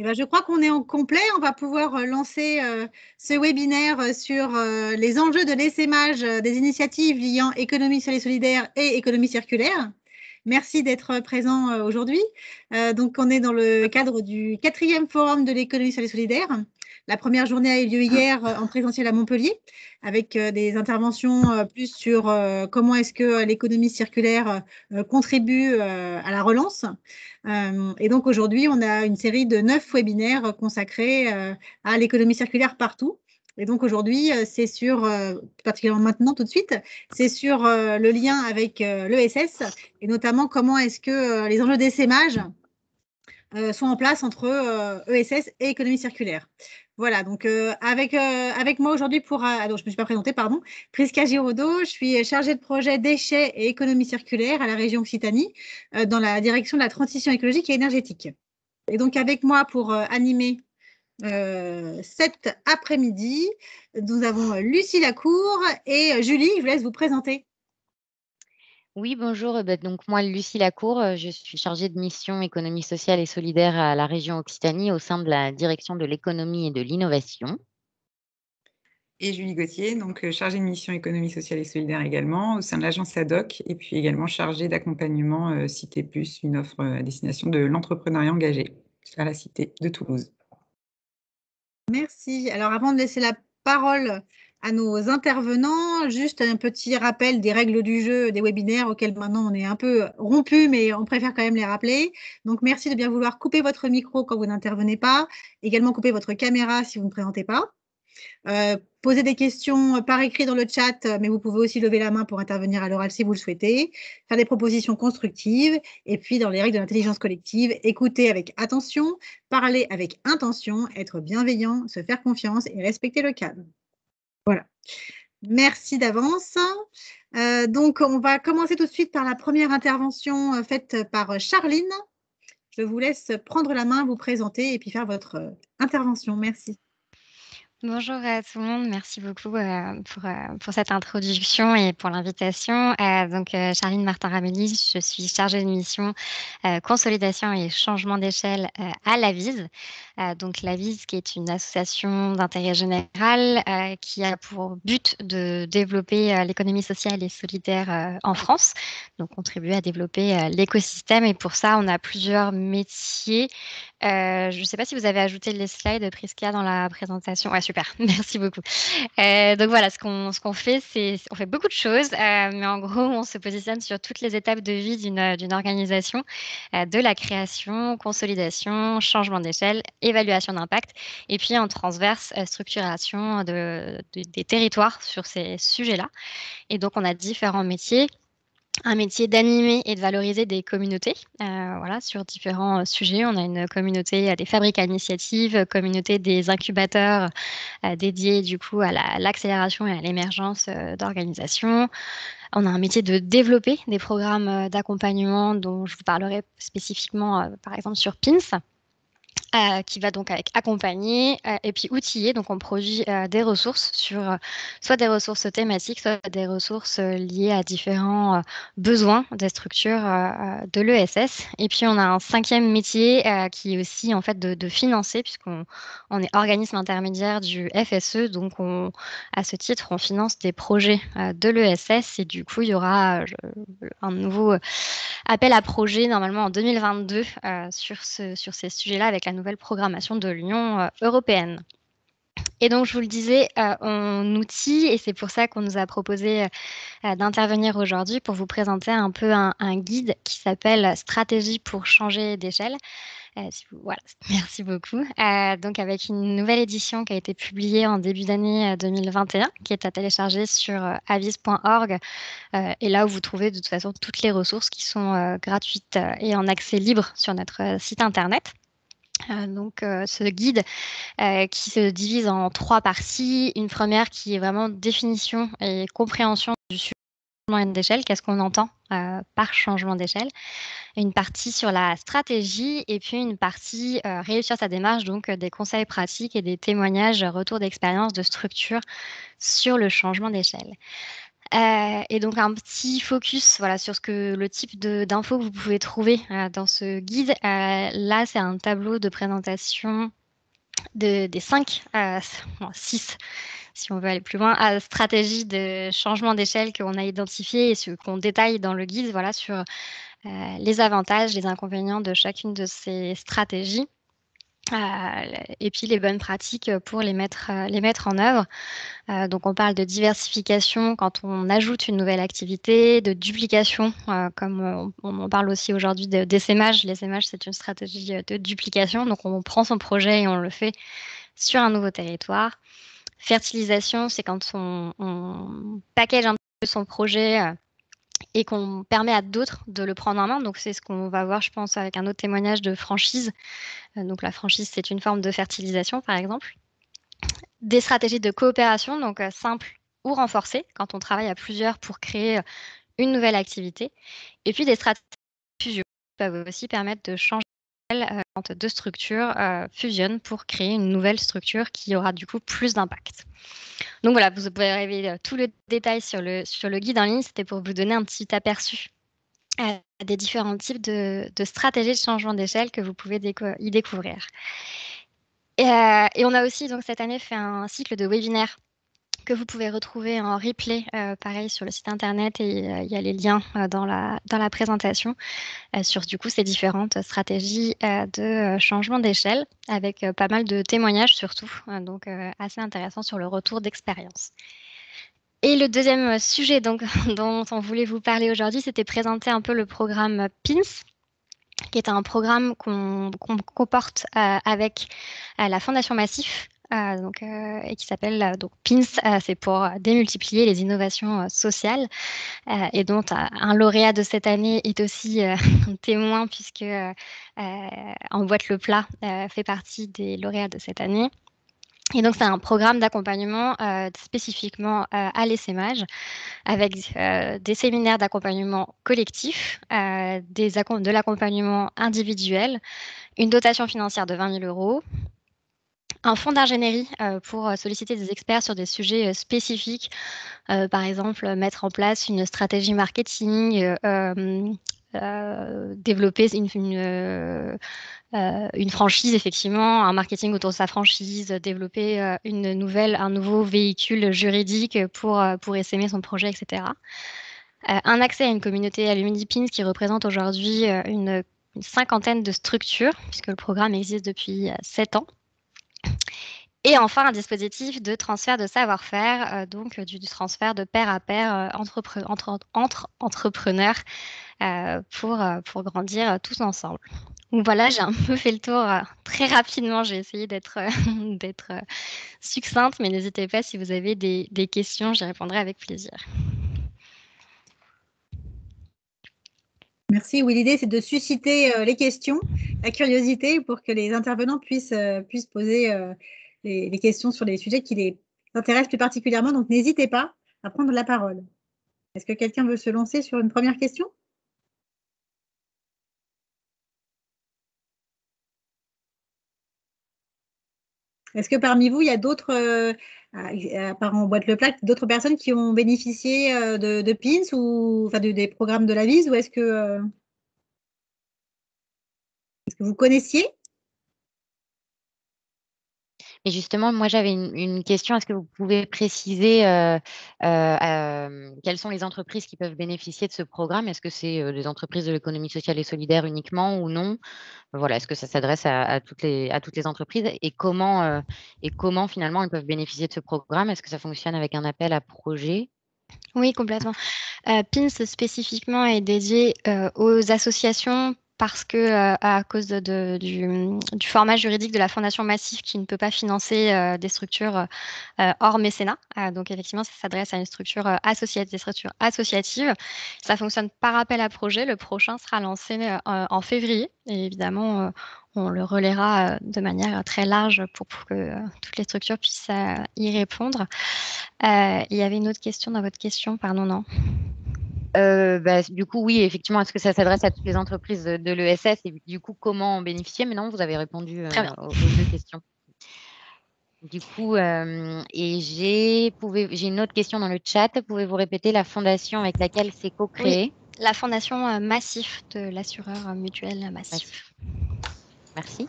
Eh ben, je crois qu'on est en complet. On va pouvoir lancer ce webinaire sur les enjeux de l'essaimage des initiatives liant économie sociale et solidaire et économie circulaire. Merci d'être présent aujourd'hui. Donc, on est dans le cadre du 4e forum de l'économie sociale et solidaire. La première journée a eu lieu hier en présentiel à Montpellier, avec des interventions plus sur comment est-ce que l'économie circulaire contribue à la relance. Et donc aujourd'hui, on a une série de 9 webinaires consacrés à l'économie circulaire partout. Et donc aujourd'hui, c'est sur, particulièrement maintenant tout de suite, c'est sur le lien avec l'ESS et notamment comment est-ce que les enjeux d'essaimage sont en place entre ESS et économie circulaire. Voilà, donc avec moi aujourd'hui pour... alors, je ne me suis pas présentée, pardon. Prisca Giraudot, je suis chargée de projet déchets et économie circulaire à la région Occitanie dans la direction de la transition écologique et énergétique. Et donc avec moi pour animer cet après-midi, nous avons Lucie Lacour et Julie, je vous laisse vous présenter. Oui, bonjour. Donc moi, Lucie Lacour, je suis chargée de mission économie sociale et solidaire à la région Occitanie au sein de la direction de l'économie et de l'innovation. Et Julie Gauthier, donc chargée de mission économie sociale et solidaire également au sein de l'agence ADOC et puis également chargée d'accompagnement Cité Plus, une offre à destination de l'entrepreneuriat engagé à la Cité de Toulouse. Merci. Alors, avant de laisser la parole à nos intervenants, juste un petit rappel des règles du jeu des webinaires auxquels maintenant on est un peu rompu, mais on préfère quand même les rappeler. Donc, merci de bien vouloir couper votre micro quand vous n'intervenez pas, également couper votre caméra si vous ne présentez pas. Poser des questions par écrit dans le chat, mais vous pouvez aussi lever la main pour intervenir à l'oral si vous le souhaitez, faire des propositions constructives, et puis dans les règles de l'intelligence collective, écouter avec attention, parler avec intention, être bienveillant, se faire confiance et respecter le cadre. Voilà. Merci d'avance. Donc, on va commencer tout de suite par la première intervention faite par Charline. Je vous laisse prendre la main, vous présenter et puis faire votre intervention. Merci. Bonjour à tout le monde, merci beaucoup pour cette introduction et pour l'invitation. Charline Martin-Ramelli, je suis chargée de mission consolidation et changement d'échelle à l'AVIS. Donc l'AVIS qui est une association d'intérêt général qui a pour but de développer l'économie sociale et solidaire en France, donc contribuer à développer l'écosystème. Et pour ça, on a plusieurs métiers. Je ne sais pas si vous avez ajouté les slides, Prisca, dans la présentation. Ouais, super, merci beaucoup. Donc voilà, ce qu'on fait, c'est on fait beaucoup de choses, mais en gros, on se positionne sur toutes les étapes de vie d'une organisation, de la création, consolidation, changement d'échelle, évaluation d'impact, et puis en transverse, structuration des territoires sur ces sujets-là. Et donc, on a différents métiers. Un métier d'animer et de valoriser des communautés, voilà, sur différents sujets. On a une communauté des fabriques à initiative, communauté des incubateurs dédiés du coup à l'accélération et à l'émergence d'organisations. On a un métier de développer des programmes d'accompagnement dont je vous parlerai spécifiquement, par exemple, sur PINS. Qui va donc avec accompagner et puis outiller. Donc, on produit des ressources sur soit des ressources thématiques, soit des ressources liées à différents besoins des structures de l'ESS. Et puis, on a un 5e métier qui est aussi en fait de financer, puisqu'on est organisme intermédiaire du FSE. Donc, à ce titre, on finance des projets de l'ESS. Et du coup, il y aura un nouveau appel à projet normalement en 2022 sur ces sujets-là avec la nouvelle programmation de l'Union européenne. Et donc, je vous le disais, on outille, et c'est pour ça qu'on nous a proposé d'intervenir aujourd'hui pour vous présenter un peu un guide qui s'appelle Stratégie pour changer d'échelle. Voilà, merci beaucoup. Donc, avec une nouvelle édition qui a été publiée en début d'année 2021, qui est à télécharger sur avis.org. Et là où vous trouvez de toute façon toutes les ressources qui sont gratuites et en accès libre sur notre site internet. Ce guide qui se divise en 3 parties. Une première qui est vraiment définition et compréhension du changement d'échelle. Qu'est-ce qu'on entend par changement d'échelle? Une partie sur la stratégie et puis une partie réussir sa démarche, donc des conseils pratiques et des témoignages, retours d'expérience de structure sur le changement d'échelle. Et donc un petit focus voilà, sur le type d'infos que vous pouvez trouver dans ce guide. Là, c'est un tableau de présentation des 6, si on veut aller plus loin, stratégies de changement d'échelle qu'on a identifiées et ce qu'on détaille dans le guide voilà, sur les avantages, les inconvénients de chacune de ces stratégies. Et puis les bonnes pratiques pour les mettre en œuvre. Donc on parle de diversification quand on ajoute une nouvelle activité, de duplication, comme on en parle aussi aujourd'hui d'essaimage. L'essaimage, c'est une stratégie de duplication. Donc on prend son projet et on le fait sur un nouveau territoire. Fertilisation, c'est quand on package un peu son projet et qu'on permet à d'autres de le prendre en main. Donc c'est ce qu'on va voir, je pense, avec un autre témoignage de franchise. Donc la franchise, c'est une forme de fertilisation, par exemple. Des stratégies de coopération, donc simples ou renforcées, quand on travaille à plusieurs pour créer une nouvelle activité. Et puis des stratégies de fusion qui peuvent aussi permettre de changer quand deux structures fusionnent pour créer une nouvelle structure qui aura du coup plus d'impact. Donc voilà, vous pouvez arriver tout le détail sur le guide en ligne. C'était pour vous donner un petit aperçu des différents types de stratégies de changement d'échelle que vous pouvez y découvrir. Et on a aussi donc cette année fait un cycle de webinaires que vous pouvez retrouver en replay, pareil sur le site internet, et il y a les liens dans la présentation sur du coup ces différentes stratégies de changement d'échelle, avec pas mal de témoignages surtout, donc assez intéressant sur le retour d'expérience. Et le deuxième sujet donc, dont on voulait vous parler aujourd'hui, c'était présenter un peu le programme PINS, qui est un programme qu'on comporte avec la Fondation Massif, et qui s'appelle donc PINS, c'est pour démultiplier les innovations sociales, et dont un lauréat de cette année est aussi témoin, puisque En Boîte le Plat fait partie des lauréats de cette année. Et donc, c'est un programme d'accompagnement spécifiquement à l'essaimage, avec des séminaires d'accompagnement collectif, de l'accompagnement individuel, une dotation financière de 20 000 €, un fonds d'ingénierie pour solliciter des experts sur des sujets spécifiques, par exemple mettre en place une stratégie marketing, développer une franchise, effectivement, un marketing autour de sa franchise, développer un nouveau véhicule juridique pour essaimer son projet, etc. Un accès à une communauté Alumni Pins qui représente aujourd'hui une cinquantaine de structures, puisque le programme existe depuis 7 ans. Et enfin, un dispositif de transfert de savoir-faire, donc du transfert de pair à pair entre entrepreneurs pour grandir tous ensemble. Donc voilà, j'ai un peu fait le tour très rapidement. J'ai essayé d'être succincte, mais n'hésitez pas si vous avez des questions, j'y répondrai avec plaisir. Merci. Oui, l'idée, c'est de susciter les questions, la curiosité, pour que les intervenants puissent poser les questions sur les sujets qui les intéressent plus particulièrement. Donc, n'hésitez pas à prendre la parole. Est-ce que quelqu'un veut se lancer sur une première question ? Est-ce que parmi vous, il y a d'autres, à part En Boîte le Plat, d'autres personnes qui ont bénéficié de PINS ou enfin, des programmes de la VIS, ou est-ce que vous connaissiez ? Et justement, moi, j'avais une question. Est-ce que vous pouvez préciser quelles sont les entreprises qui peuvent bénéficier de ce programme? Est-ce que c'est des entreprises de l'économie sociale et solidaire uniquement ou non? Voilà, est-ce que ça s'adresse à toutes les entreprises? Et comment finalement elles peuvent bénéficier de ce programme? Est-ce que ça fonctionne avec un appel à projet? Oui, complètement. PINS spécifiquement est dédié aux associations, parce que à cause du format juridique de la Fondation Massif, qui ne peut pas financer des structures hors mécénat. Donc effectivement, ça s'adresse à une structure associative, des structures associatives. Ça fonctionne par appel à projet. Le prochain sera lancé en février, et évidemment, on le relaiera de manière très large pour que toutes les structures puissent y répondre. Il y avait une autre question dans votre question, pardon, non? Du coup, oui, effectivement, est-ce que ça s'adresse à toutes les entreprises de l'ESS et du coup, comment en bénéficier? Mais non, vous avez répondu Très bien. aux deux questions. Du coup, et j'ai une autre question dans le chat. Pouvez-vous répéter la fondation avec laquelle c'est Oui, co-créé? la fondation Massif de l'assureur mutuel Massif. Merci.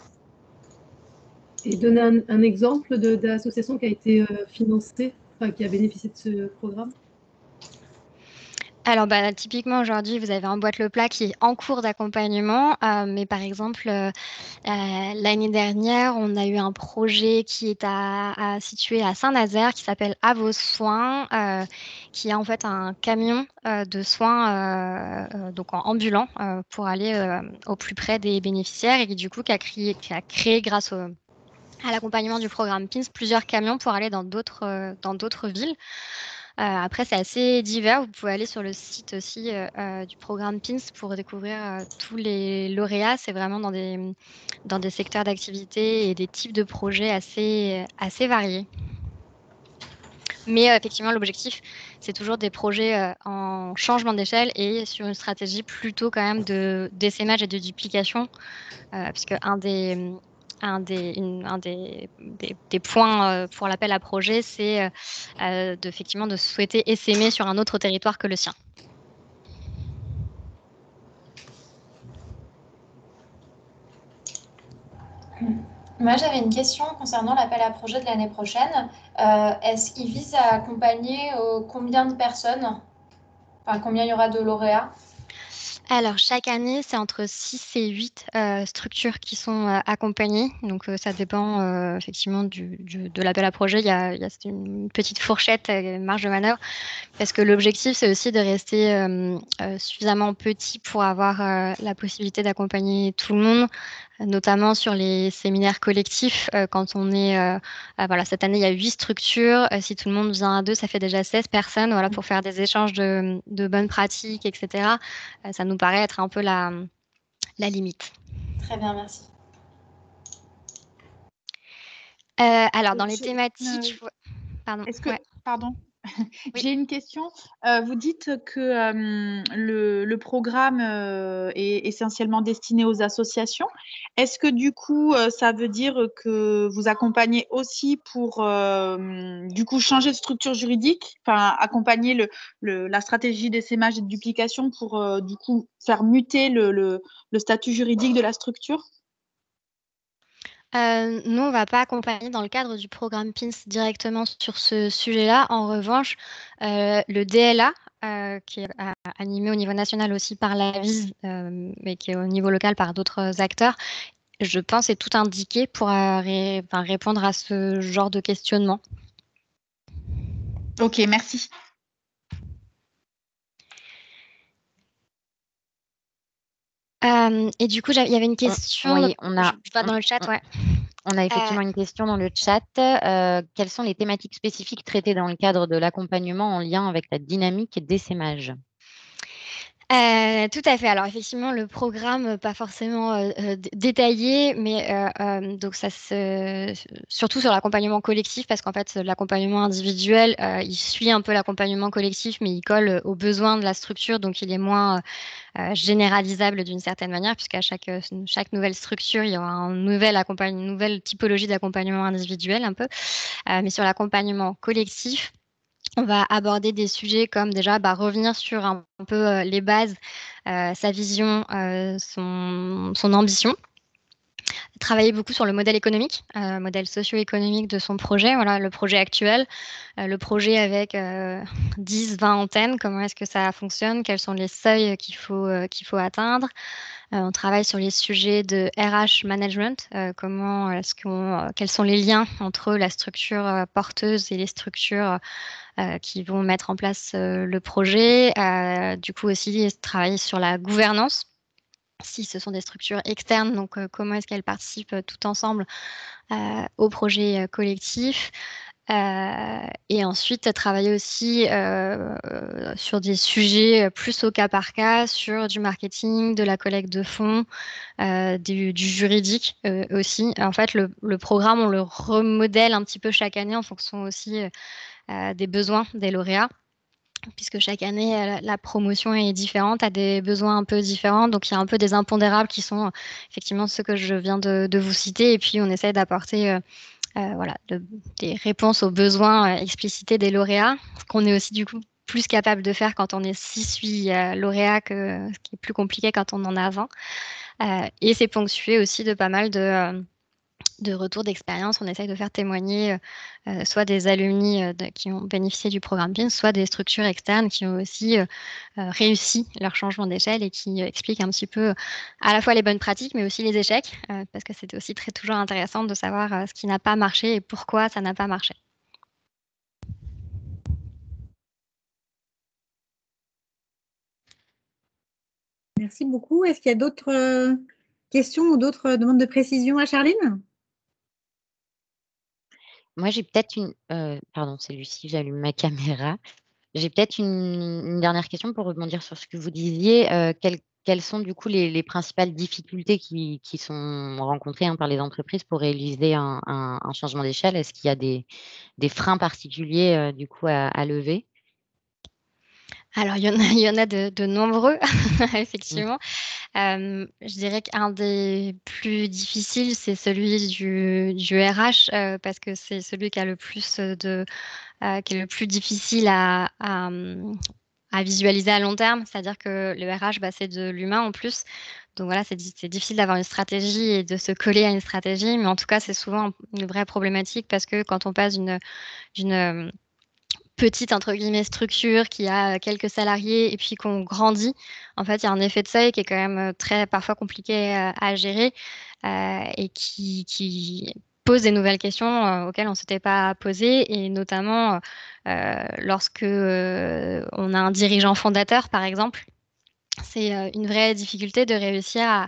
Et donner un exemple d'association qui a été financée, enfin, qui a bénéficié de ce programme. Alors, typiquement, aujourd'hui, vous avez un boîte le plat qui est en cours d'accompagnement. Mais par exemple, l'année dernière, on a eu un projet qui est situé à Saint-Nazaire qui s'appelle À vos soins, qui est en fait un camion de soins donc en ambulant pour aller au plus près des bénéficiaires et qui, du coup, qui a créé grâce à l'accompagnement du programme PINS plusieurs camions pour aller dans d'autres villes. Après, c'est assez divers. Vous pouvez aller sur le site aussi du programme PINS pour découvrir tous les lauréats. C'est vraiment dans des secteurs d'activité et des types de projets assez variés. Mais effectivement, l'objectif, c'est toujours des projets en changement d'échelle et sur une stratégie plutôt quand même d'essaimage et de duplication, puisque un des points pour l'appel à projet, c'est effectivement de souhaiter essaimer sur un autre territoire que le sien. Moi, j'avais une question concernant l'appel à projet de l'année prochaine. Est-ce qu'il vise à accompagner combien de personnes? Enfin, combien il y aura de lauréats? Alors, chaque année, c'est entre 6 et 8 structures qui sont accompagnées. Donc, ça dépend effectivement de l'appel à projet. Il y a une petite fourchette, une marge de manœuvre, parce que l'objectif, c'est aussi de rester suffisamment petit pour avoir la possibilité d'accompagner tout le monde, notamment sur les séminaires collectifs. Quand on est, voilà, cette année, il y a 8 structures. Si tout le monde vient à 2, ça fait déjà 16 personnes, voilà, pour faire des échanges de bonnes pratiques, etc. Ça nous paraît être un peu la limite. Très bien, merci. Alors, dans les thématiques... Pardon. Pardon. Oui. J'ai une question. Vous dites que le programme est essentiellement destiné aux associations. Est-ce que du coup, ça veut dire que vous accompagnez aussi pour du coup changer de structure juridique, enfin accompagner la stratégie d'essaimage et de duplication pour du coup faire muter le statut juridique de la structure? Nous, on ne va pas accompagner dans le cadre du programme PINS directement sur ce sujet-là. En revanche, le DLA, qui est animé au niveau national aussi par la VIS, mais qui est au niveau local par d'autres acteurs, je pense est tout indiqué pour répondre à ce genre de questionnement. Ok, merci. Et du coup, il y avait une question. Oui, je vois dans le chat, ouais. On a effectivement une question dans le chat. Quelles sont les thématiques spécifiques traitées dans le cadre de l'accompagnement en lien avec la dynamique d'essaimage? Tout à fait. Alors effectivement, le programme, pas forcément détaillé, mais donc ça surtout sur l'accompagnement collectif, parce qu'en fait, l'accompagnement individuel, il suit un peu l'accompagnement collectif, mais il colle aux besoins de la structure, donc il est moins généralisable d'une certaine manière, puisqu'à chaque nouvelle structure, il y aura une nouvelle typologie d'accompagnement individuel un peu. Mais sur l'accompagnement collectif, on va aborder des sujets comme déjà revenir sur un peu les bases, sa vision, son ambition. Travailler beaucoup sur le modèle économique, modèle socio-économique de son projet, voilà, le projet actuel, le projet avec 10, 20 antennes, comment est-ce que ça fonctionne, quels sont les seuils qu'il faut atteindre. On travaille sur les sujets de RH management, quels sont les liens entre la structure porteuse et les structures qui vont mettre en place le projet. Du coup aussi, travailler sur la gouvernance, si ce sont des structures externes, donc comment est-ce qu'elles participent tout ensemble au projet collectif. Et ensuite, travailler aussi sur des sujets plus au cas par cas, sur du marketing, de la collecte de fonds, du juridique aussi. En fait, le programme, on le remodèle un petit peu chaque année en fonction aussi des besoins des lauréats, puisque chaque année, la promotion est différente, a des besoins un peu différents. Donc, il y a un peu des impondérables qui sont effectivement ceux que je viens de vous citer. Et puis, on essaie d'apporter voilà, des réponses aux besoins explicités des lauréats, ce qu'on est aussi du coup plus capable de faire quand on est 6-8 lauréats, que ce qui est plus compliqué quand on en a 20. Et c'est ponctué aussi de pas mal de retours d'expérience. On essaye de faire témoigner soit des alumni qui ont bénéficié du programme PIN, soit des structures externes qui ont aussi réussi leur changement d'échelle et qui expliquent un petit peu à la fois les bonnes pratiques, mais aussi les échecs, parce que c'était aussi toujours intéressant de savoir ce qui n'a pas marché et pourquoi ça n'a pas marché. Merci beaucoup. Est-ce qu'il y a d'autres questions ou d'autres demandes de précision à Charline? Moi, j'ai peut-être une... pardon, c'est Lucie, j'allume ma caméra. J'ai peut-être une dernière question pour rebondir sur ce que vous disiez. Quelles sont du coup les principales difficultés qui sont rencontrées par les entreprises pour réaliser un changement d'échelle? Est-ce qu'il y a des freins particuliers du coup à lever? Alors, il y en a de nombreux, effectivement. Je dirais qu'un des plus difficiles, c'est celui du RH, parce que c'est celui qui a le plus qui est le plus difficile à visualiser à long terme. C'est-à-dire que le RH, c'est de l'humain en plus. Donc voilà, c'est difficile d'avoir une stratégie et de se coller à une stratégie. Mais en tout cas, c'est souvent une vraie problématique parce que quand on passe d'une petite, entre guillemets, structure qui a quelques salariés et puis qu'on grandit, en fait, il y a un effet de seuil qui est quand même parfois compliqué à gérer et qui pose des nouvelles questions auxquelles on ne s'était pas posé, et notamment lorsque on a un dirigeant fondateur, par exemple. C'est une vraie difficulté de réussir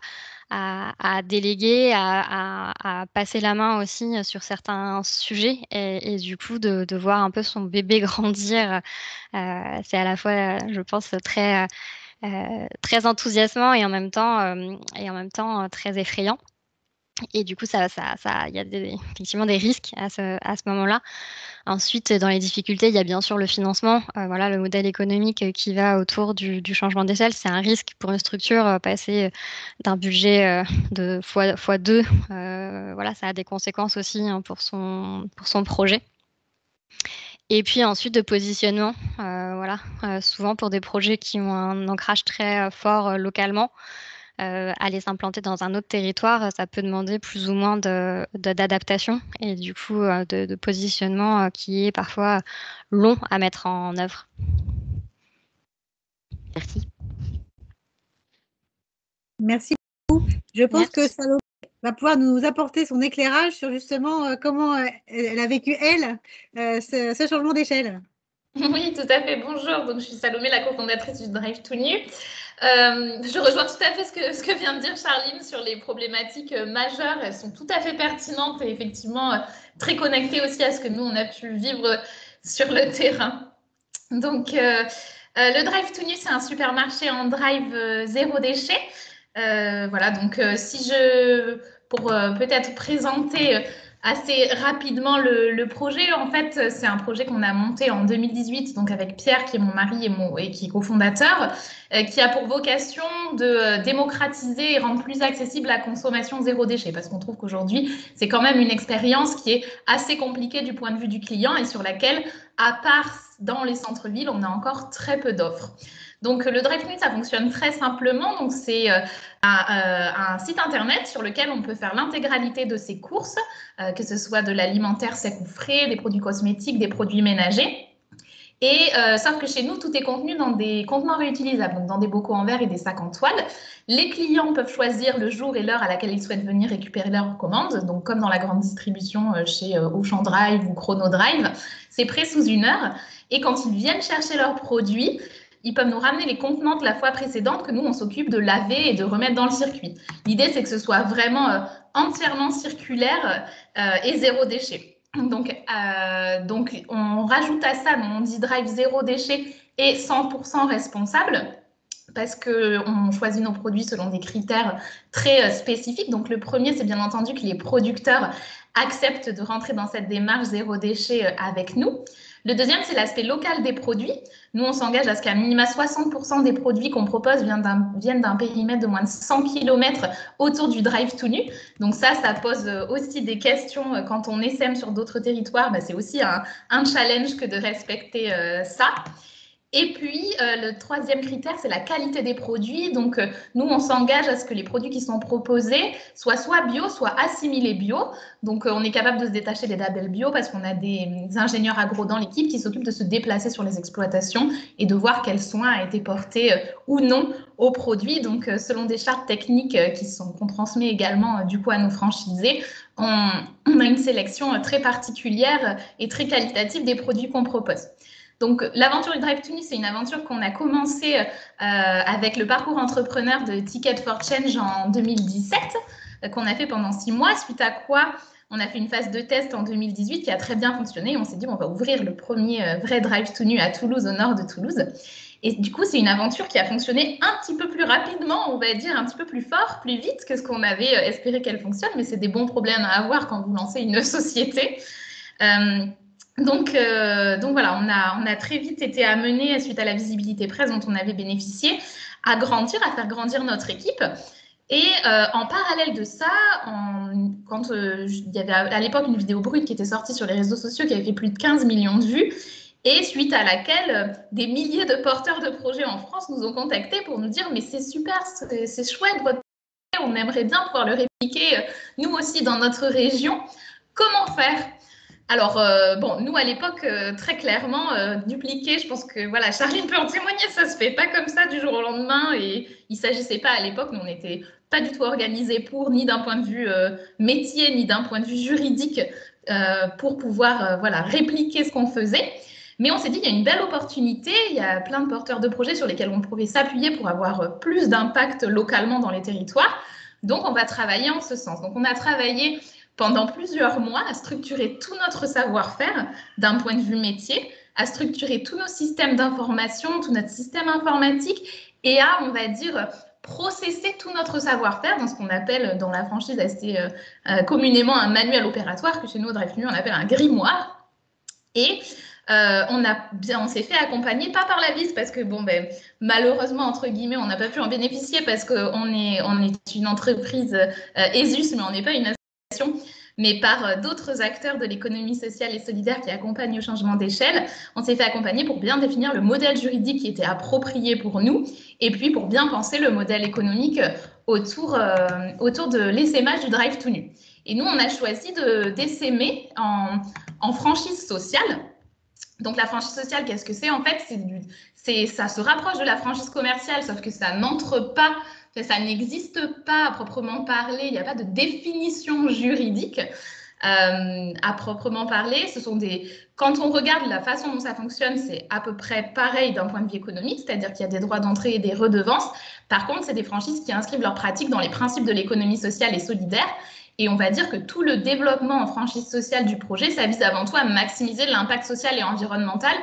à déléguer, à passer la main aussi sur certains sujets et du coup de voir un peu son bébé grandir. C'est à la fois, je pense, très enthousiasmant et en même temps très effrayant. Et du coup, il y a effectivement des risques à ce moment-là. Ensuite, dans les difficultés, il y a bien sûr le financement. Voilà, le modèle économique qui va autour du changement d'échelle, c'est un risque pour une structure. Passer d'un budget de fois 2, voilà, ça a des conséquences aussi pour son projet. Et puis ensuite, de positionnement. Voilà, souvent pour des projets qui ont un ancrage très fort localement. Aller s'implanter dans un autre territoire, ça peut demander plus ou moins d'adaptation et du coup de positionnement qui est parfois long à mettre en œuvre. Merci. Merci beaucoup. Je pense que Salomé va pouvoir nous apporter son éclairage sur justement comment elle a vécu, elle, ce changement d'échelle. Oui, tout à fait. Bonjour. Donc, je suis Salomé, la cofondatrice du Drive to New. Je rejoins tout à fait ce que vient de dire Charline sur les problématiques majeures. Elles sont tout à fait pertinentes et effectivement très connectées aussi à ce que nous, on a pu vivre sur le terrain. Donc, le Drive to New, c'est un supermarché en drive zéro déchet. Voilà, donc pour peut-être présenter assez rapidement le projet, en fait, c'est un projet qu'on a monté en 2018, donc avec Pierre, qui est mon mari et qui est cofondateur, qui a pour vocation de démocratiser et rendre plus accessible la consommation zéro déchet, parce qu'on trouve qu'aujourd'hui, c'est quand même une expérience qui est assez compliquée du point de vue du client et sur laquelle, à part dans les centres-villes, on a encore très peu d'offres. Donc, le Drive to New, ça fonctionne très simplement. Donc, c'est un site internet sur lequel on peut faire l'intégralité de ses courses, que ce soit de l'alimentaire sec ou frais, des produits cosmétiques, des produits ménagers. Et sauf que chez nous, tout est contenu dans des contenants réutilisables, donc dans des bocaux en verre et des sacs en toile. Les clients peuvent choisir le jour et l'heure à laquelle ils souhaitent venir récupérer leur commande. Donc, comme dans la grande distribution chez Auchan Drive ou Chrono Drive, c'est prêt sous 1 heure. Et quand ils viennent chercher leurs produits, ils peuvent nous ramener les contenants de la fois précédente que nous, on s'occupe de laver et de remettre dans le circuit. L'idée, c'est que ce soit vraiment entièrement circulaire et zéro déchet. Donc, on rajoute à ça, on dit drive zéro déchet et 100% responsable, parce qu'on choisit nos produits selon des critères très spécifiques. Donc, le premier, c'est bien entendu que les producteurs acceptent de rentrer dans cette démarche zéro déchet avec nous. Le deuxième, c'est l'aspect local des produits. Nous, on s'engage à ce qu'à minima 60% des produits qu'on propose viennent d'un périmètre de moins de 100 km autour du Drive tout nu. Donc ça pose aussi des questions quand on essaime sur d'autres territoires. C'est aussi un challenge que de respecter ça. Et puis, le troisième critère, c'est la qualité des produits. Donc, nous, on s'engage à ce que les produits qui sont proposés soient soit bio, soit assimilés bio. Donc, on est capable de se détacher des labels bio parce qu'on a des ingénieurs agro dans l'équipe qui s'occupent de se déplacer sur les exploitations et de voir quel soin a été porté ou non aux produits. Donc, selon des chartes techniques qu'on transmet également du coup à nos franchisés, on a une sélection très particulière et très qualitative des produits qu'on propose. Donc, l'aventure du Drive tout nu, c'est une aventure qu'on a commencée avec le parcours entrepreneur de Ticket for Change en 2017, qu'on a fait pendant 6 mois, suite à quoi on a fait une phase de test en 2018 qui a très bien fonctionné. On s'est dit, on va ouvrir le premier vrai Drive tout nu à Toulouse, au nord de Toulouse. Et du coup, c'est une aventure qui a fonctionné un petit peu plus rapidement, on va dire, un petit peu plus fort, plus vite que ce qu'on avait espéré qu'elle fonctionne. Mais c'est des bons problèmes à avoir quand vous lancez une société. Donc voilà, on a très vite été amené, suite à la visibilité presse dont on avait bénéficié, à faire grandir notre équipe. Et en parallèle de ça, il y avait à l'époque une vidéo brute qui était sortie sur les réseaux sociaux qui avait fait plus de 15 millions de vues, et suite à laquelle des milliers de porteurs de projets en France nous ont contactés pour nous dire « mais c'est super, c'est chouette votre projet, on aimerait bien pouvoir le répliquer nous aussi dans notre région. Comment faire ?» Alors, nous, à l'époque, très clairement, dupliquer, je pense que, voilà, Charline peut en témoigner, ça ne se fait pas comme ça du jour au lendemain. Et il ne s'agissait pas, à l'époque, nous, on n'était pas du tout organisés ni d'un point de vue métier, ni d'un point de vue juridique, pour pouvoir répliquer ce qu'on faisait. Mais on s'est dit, il y a une belle opportunité, il y a plein de porteurs de projets sur lesquels on pouvait s'appuyer pour avoir plus d'impact localement dans les territoires. Donc, on va travailler en ce sens. Donc, on a travaillé pendant plusieurs mois à structurer tout notre savoir-faire d'un point de vue métier, à structurer tous nos systèmes d'information, tout notre système informatique et à, on va dire, processer tout notre savoir-faire dans ce qu'on appelle dans la franchise assez communément un manuel opératoire, que chez nous au Drive tout nu on appelle un grimoire. Et on s'est fait accompagner, pas par la VIS, parce que malheureusement, entre guillemets, on n'a pas pu en bénéficier parce qu'on est une entreprise ESUS, mais on n'est pas une association, mais par d'autres acteurs de l'économie sociale et solidaire qui accompagnent au changement d'échelle. On s'est fait accompagner pour bien définir le modèle juridique qui était approprié pour nous et puis pour bien penser le modèle économique autour de l'essaimage du Drive tout nu. Et nous, on a choisi d'essaimer en franchise sociale. Donc, la franchise sociale, qu'est-ce que c'est? En fait, ça se rapproche de la franchise commerciale, sauf que ça n'entre pas, ça n'existe pas à proprement parler. Il n'y a pas de définition juridique à proprement parler. Quand on regarde la façon dont ça fonctionne, c'est à peu près pareil d'un point de vue économique, c'est-à-dire qu'il y a des droits d'entrée et des redevances. Par contre, c'est des franchises qui inscrivent leurs pratiques dans les principes de l'économie sociale et solidaire. Et on va dire que tout le développement en franchise sociale du projet, ça vise avant tout à maximiser l'impact social et environnemental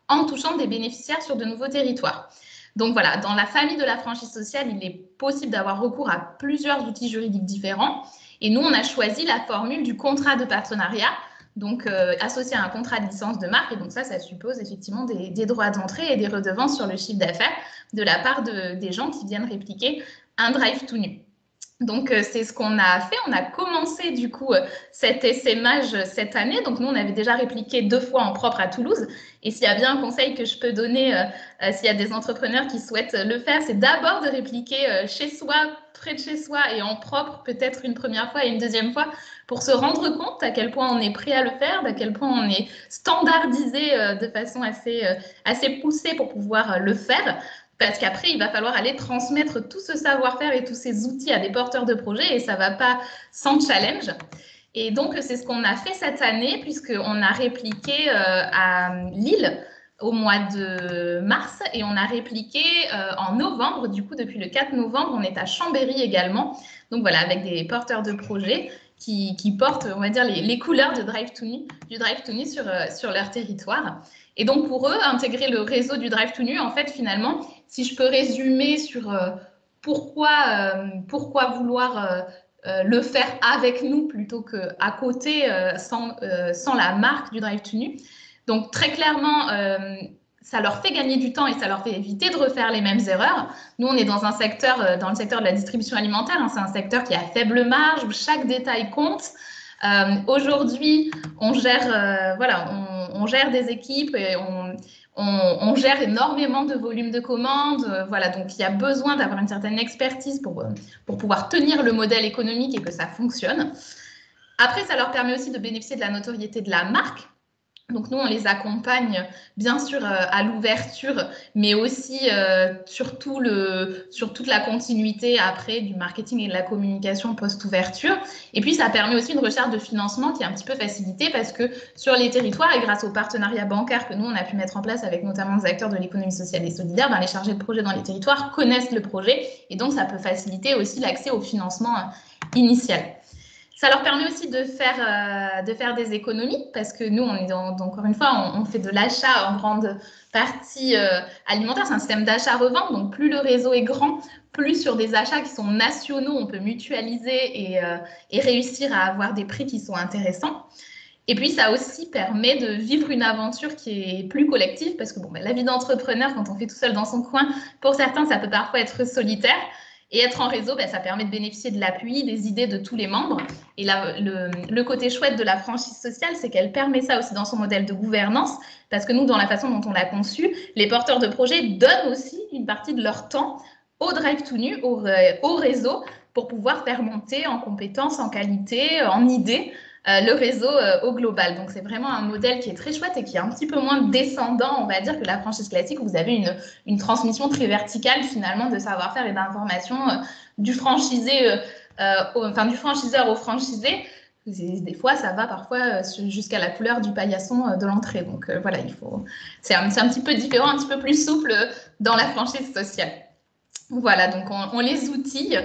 en touchant des bénéficiaires sur de nouveaux territoires. Donc voilà, dans la famille de la franchise sociale, il est possible d'avoir recours à plusieurs outils juridiques différents. Et nous, on a choisi la formule du contrat de partenariat, donc associé à un contrat de licence de marque. Et donc ça suppose effectivement des droits d'entrée et des redevances sur le chiffre d'affaires de la part des gens qui viennent répliquer un Drive tout nu. Donc, c'est ce qu'on a fait. On a commencé, du coup, cet essaimage cette année. Donc, nous, on avait déjà répliqué 2 fois en propre à Toulouse. Et s'il y a bien un conseil que je peux donner, s'il y a des entrepreneurs qui souhaitent le faire, c'est d'abord de répliquer chez soi, près de chez soi et en propre, peut-être une première fois et une deuxième fois, pour se rendre compte à quel point on est prêt à le faire, d'à quel point on est standardisé de façon assez poussée pour pouvoir le faire. Parce qu'après, il va falloir aller transmettre tout ce savoir-faire et tous ces outils à des porteurs de projets et ça ne va pas sans challenge. Et donc, c'est ce qu'on a fait cette année puisqu'on a répliqué à Lille au mois de mars et on a répliqué en novembre. Du coup, depuis le 4 novembre, on est à Chambéry également. Donc voilà, avec des porteurs de projets qui portent, on va dire, les couleurs du Drive tout nu sur leur territoire. Et donc, pour eux, intégrer le réseau du Drive tout nu, en fait, finalement, si je peux résumer sur pourquoi vouloir le faire avec nous plutôt qu'à côté, sans la marque du Drive tout nu, Donc, très clairement, ça leur fait gagner du temps et ça leur fait éviter de refaire les mêmes erreurs. Nous, on est dans un secteur, dans le secteur de la distribution alimentaire, hein, c'est un secteur qui a faible marge, où chaque détail compte. Aujourd'hui, on gère, on gère des équipes et on gère énormément de volume de commandes. Voilà, donc il y a besoin d'avoir une certaine expertise pour pouvoir tenir le modèle économique et que ça fonctionne. Après, ça leur permet aussi de bénéficier de la notoriété de la marque. Donc nous, on les accompagne bien sûr à l'ouverture, mais aussi sur toute la continuité après du marketing et de la communication post-ouverture. Et puis, ça permet aussi une recherche de financement qui est un petit peu facilitée parce que sur les territoires et grâce aux partenariats bancaires que nous, on a pu mettre en place avec notamment des acteurs de l'économie sociale et solidaire, les chargés de projet dans les territoires connaissent le projet et donc ça peut faciliter aussi l'accès au financement initial. Ça leur permet aussi de faire des économies parce que nous, encore une fois, on fait de l'achat en grande partie alimentaire. C'est un système d'achat-revente. Donc, plus le réseau est grand, plus sur des achats qui sont nationaux, on peut mutualiser et réussir à avoir des prix qui sont intéressants. Et puis, ça aussi permet de vivre une aventure qui est plus collective parce que la vie d'entrepreneur, quand on fait tout seul dans son coin, pour certains, ça peut parfois être solitaire. Et être en réseau, ça permet de bénéficier de l'appui, des idées de tous les membres. Et là, le côté chouette de la franchise sociale, c'est qu'elle permet ça aussi dans son modèle de gouvernance, parce que nous, dans la façon dont on l'a conçu, les porteurs de projets donnent aussi une partie de leur temps au Drive Tout Nu, au réseau, pour pouvoir faire monter en compétences, en qualité, en idées, le réseau au global. Donc, c'est vraiment un modèle qui est très chouette et qui est un petit peu moins descendant, on va dire, que la franchise classique, où vous avez une transmission très verticale, finalement, de savoir-faire et d'informations du franchisé, du franchiseur au franchisé. Des fois, ça va parfois jusqu'à la couleur du paillasson de l'entrée. Donc, voilà, c'est un petit peu différent, un petit peu plus souple dans la franchise sociale. Voilà, donc on les outille.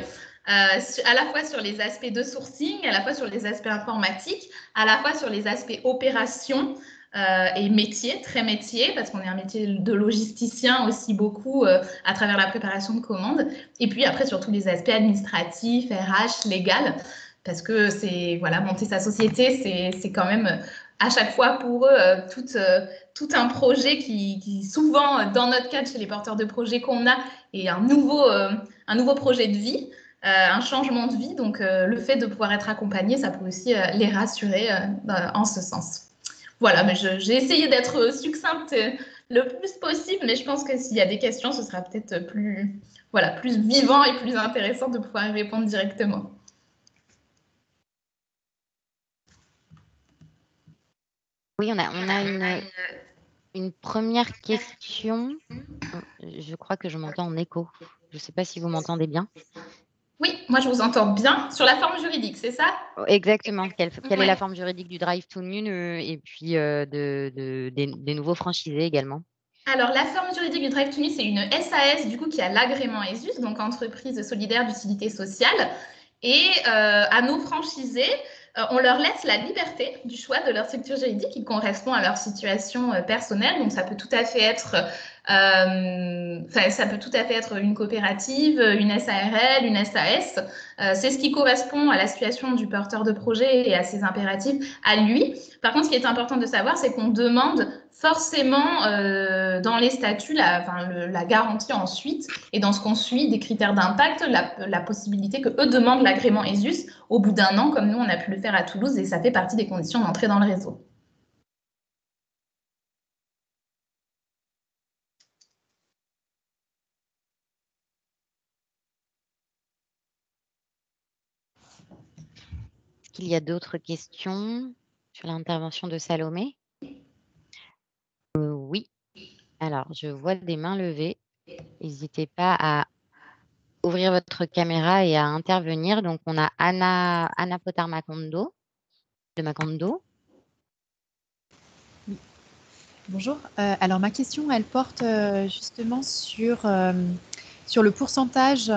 À la fois sur les aspects de sourcing, à la fois sur les aspects informatiques, à la fois sur les aspects opérations et métiers, très métiers, parce qu'on est un métier de logisticien aussi beaucoup à travers la préparation de commandes. Et puis après, sur tous les aspects administratifs, RH, légal, parce que monter sa société, c'est quand même à chaque fois pour eux tout un projet qui souvent, dans notre cadre, chez les porteurs de projets qu'on a, est un nouveau projet de vie. Un changement de vie, donc le fait de pouvoir être accompagné, ça peut aussi les rassurer en ce sens. Voilà, mais j'ai essayé d'être succincte le plus possible, mais je pense que s'il y a des questions, ce sera peut-être plus vivant et plus intéressant de pouvoir y répondre directement. Oui, on a une première question. Je crois que je m'entends en écho. Je ne sais pas si vous m'entendez bien. Oui, moi je vous entends bien. Sur la forme juridique, c'est ça? Exactement. Quelle est la forme juridique du Drive Tout Nu et puis des nouveaux franchisés également? Alors, la forme juridique du Drive Tout Nu, c'est une SAS du coup qui a l'agrément ESUS, donc entreprise solidaire d'utilité sociale. Et à nos franchisés, on leur laisse la liberté du choix de leur structure juridique qui correspond à leur situation personnelle. Donc, ça peut tout à fait être une coopérative, une SARL, une SAS. C'est ce qui correspond à la situation du porteur de projet et à ses impératifs à lui. Par contre, ce qui est important de savoir, c'est qu'on demande forcément dans les statuts la garantie ensuite et dans ce qu'on suit des critères d'impact, la possibilité qu'eux demandent l'agrément ESUS au bout d'un an, comme nous on a pu le faire à Toulouse, et ça fait partie des conditions d'entrée dans le réseau. Est-ce qu'il y a d'autres questions sur l'intervention de Salomé? Oui. Alors, je vois des mains levées. N'hésitez pas à ouvrir votre caméra et à intervenir. Donc, on a Anna Potar-Macondo de Macondo. Oui. Bonjour. Alors, ma question, elle porte justement sur le pourcentage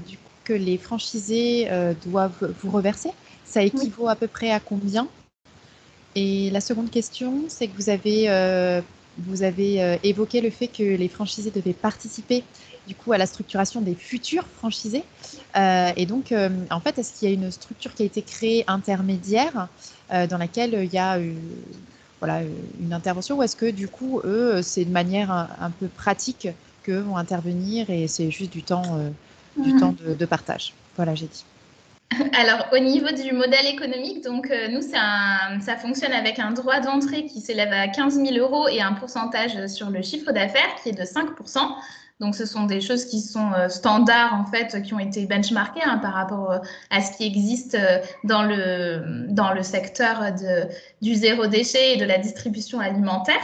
du coup, que les franchisés doivent vous reverser. Ça équivaut à peu près à combien? Et la seconde question, c'est que vous avez évoqué le fait que les franchisés devaient participer du coup à la structuration des futurs franchisés. Et donc, en fait, est-ce qu'il y a une structure qui a été créée intermédiaire dans laquelle il y a voilà, une intervention, ou est-ce que du coup, eux, c'est de manière un peu pratique qu'eux vont intervenir et c'est juste du temps de partage? Voilà, j'ai dit. Alors, au niveau du modèle économique, donc nous, ça fonctionne avec un droit d'entrée qui s'élève à 15 000 € et un pourcentage sur le chiffre d'affaires qui est de 5%. Donc, ce sont des choses qui sont standards, en fait, qui ont été benchmarkées par rapport à ce qui existe dans le secteur du zéro déchet et de la distribution alimentaire.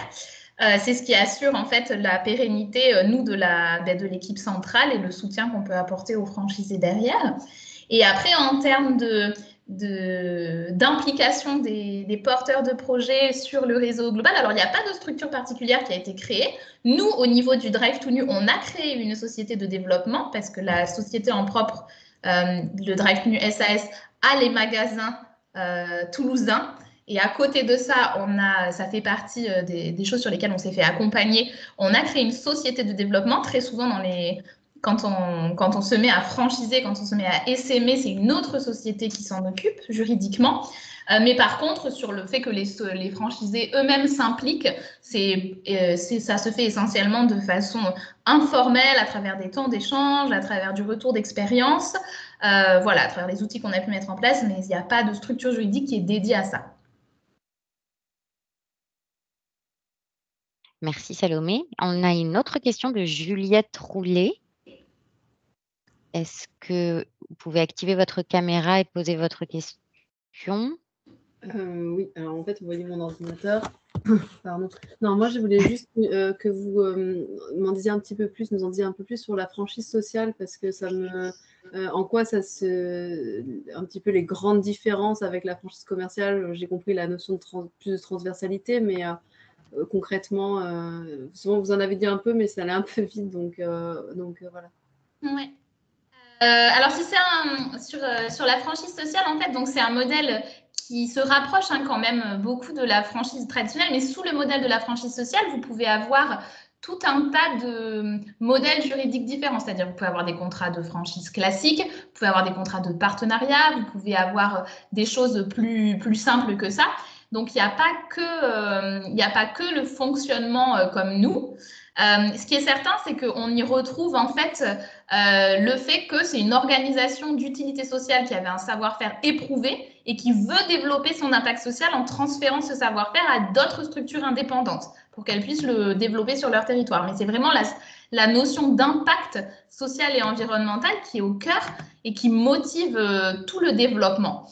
C'est ce qui assure en fait la pérennité, nous, de l'équipe centrale et le soutien qu'on peut apporter aux franchisés derrière. Et après, en termes d'implication des porteurs de projets sur le réseau global, alors il n'y a pas de structure particulière qui a été créée. Nous, au niveau du Drive to New, on a créé une société de développement parce que la société en propre, le Drive to New SAS, a les magasins toulousains. Et à côté de ça, ça fait partie des choses sur lesquelles on s'est fait accompagner. On a créé une société de développement. Très souvent, quand on se met à franchiser, quand on se met à essaimer, c'est une autre société qui s'en occupe juridiquement. Mais par contre, sur le fait que les franchisés eux-mêmes s'impliquent, ça se fait essentiellement de façon informelle, à travers des temps d'échange, à travers du retour d'expérience, voilà, à travers les outils qu'on a pu mettre en place, mais il n'y a pas de structure juridique qui est dédiée à ça. Merci Salomé. On a une autre question de Juliette Roulet. Est-ce que vous pouvez activer votre caméra et poser votre question? Oui, alors en fait, vous voyez mon ordinateur. Pardon. Non, moi, je voulais juste que vous m'en disiez un petit peu plus, nous en disiez un peu plus sur la franchise sociale, parce que ça me... en quoi ça un petit peu les grandes différences avec la franchise commerciale. J'ai compris la notion de plus de transversalité, mais concrètement, souvent vous en avez dit un peu, mais ça allait un peu vite, donc voilà. Ouais. Alors, si c'est sur la franchise sociale, en fait, donc c'est un modèle qui se rapproche quand même beaucoup de la franchise traditionnelle, mais sous le modèle de la franchise sociale, vous pouvez avoir tout un tas de modèles juridiques différents. C'est-à-dire, vous pouvez avoir des contrats de franchise classiques, vous pouvez avoir des contrats de partenariat, vous pouvez avoir des choses plus simples que ça. Donc, il n'y a pas que le fonctionnement comme nous. Ce qui est certain, c'est qu'on y retrouve en fait le fait que c'est une organisation d'utilité sociale qui avait un savoir-faire éprouvé et qui veut développer son impact social en transférant ce savoir-faire à d'autres structures indépendantes pour qu'elles puissent le développer sur leur territoire. Mais c'est vraiment la notion d'impact social et environnemental qui est au cœur et qui motive tout le développement.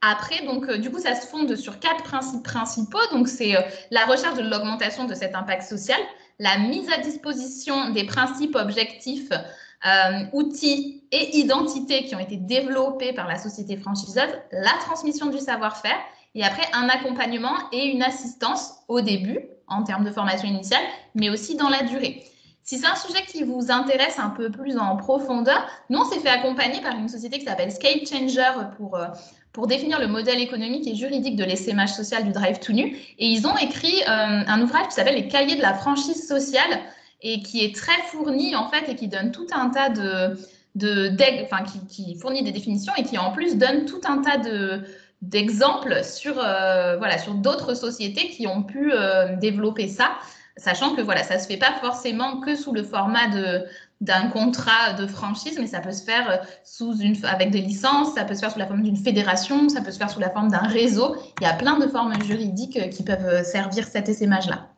Après, donc, du coup, ça se fonde sur 4 principes principaux. Donc, c'est la recherche de l'augmentation de cet impact social, la mise à disposition des principes objectifs, outils et identités qui ont été développés par la société franchiseuse, la transmission du savoir-faire et après un accompagnement et une assistance au début en termes de formation initiale, mais aussi dans la durée. Si c'est un sujet qui vous intéresse un peu plus en profondeur, nous, on s'est fait accompagner par une société qui s'appelle Scale Changer pour définir le modèle économique et juridique de l'essaimage social du Drive to New. Et ils ont écrit un ouvrage qui s'appelle Les cahiers de la franchise sociale et qui est très fourni, en fait, et qui donne tout un tas qui fournit des définitions et qui, en plus, donne tout un tas d'exemples sur d'autres sociétés qui ont pu développer ça, sachant que voilà, ça ne se fait pas forcément que sous le format d'un contrat de franchise, mais ça peut se faire avec des licences, ça peut se faire sous la forme d'une fédération, ça peut se faire sous la forme d'un réseau. Il y a plein de formes juridiques qui peuvent servir cet essaimage-là.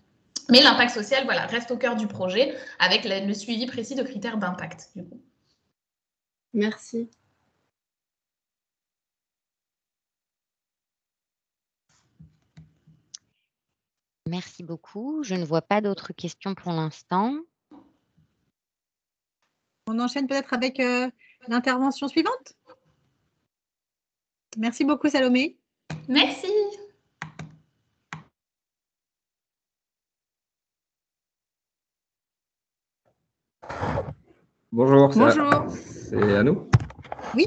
Mais l'impact social, voilà, reste au cœur du projet avec le suivi précis de critères d'impact. Du coup. Merci. Merci beaucoup. Je ne vois pas d'autres questions pour l'instant. On enchaîne peut-être avec l'intervention suivante. Merci beaucoup, Salomé. Merci. Bonjour. Bonjour. C'est à nous? Oui.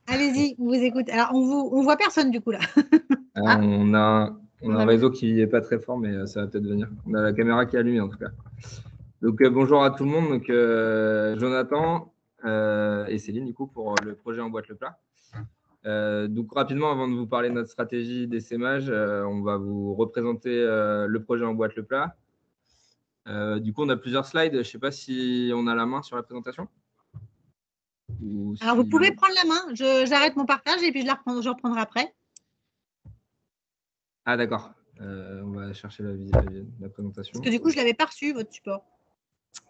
Allez-y, on vous écoute. Alors, on voit personne du coup là. On a un réseau qui n'est pas très fort, mais ça va peut-être venir. On a la caméra qui est allumée en tout cas. Donc, bonjour à tout le monde. Donc, Jonathan et Céline, du coup, pour le projet Emboîte le plat. Donc, rapidement, avant de vous parler de notre stratégie d'essaimage, on va vous représenter le projet en boîte le plat. Du coup, on a plusieurs slides. Je ne sais pas si on a la main sur la présentation. Alors, vous pouvez prendre la main. J'arrête mon partage et puis je reprendrai après. Ah, d'accord. On va chercher la présentation. Parce que du coup, je ne l'avais pas reçu, votre support.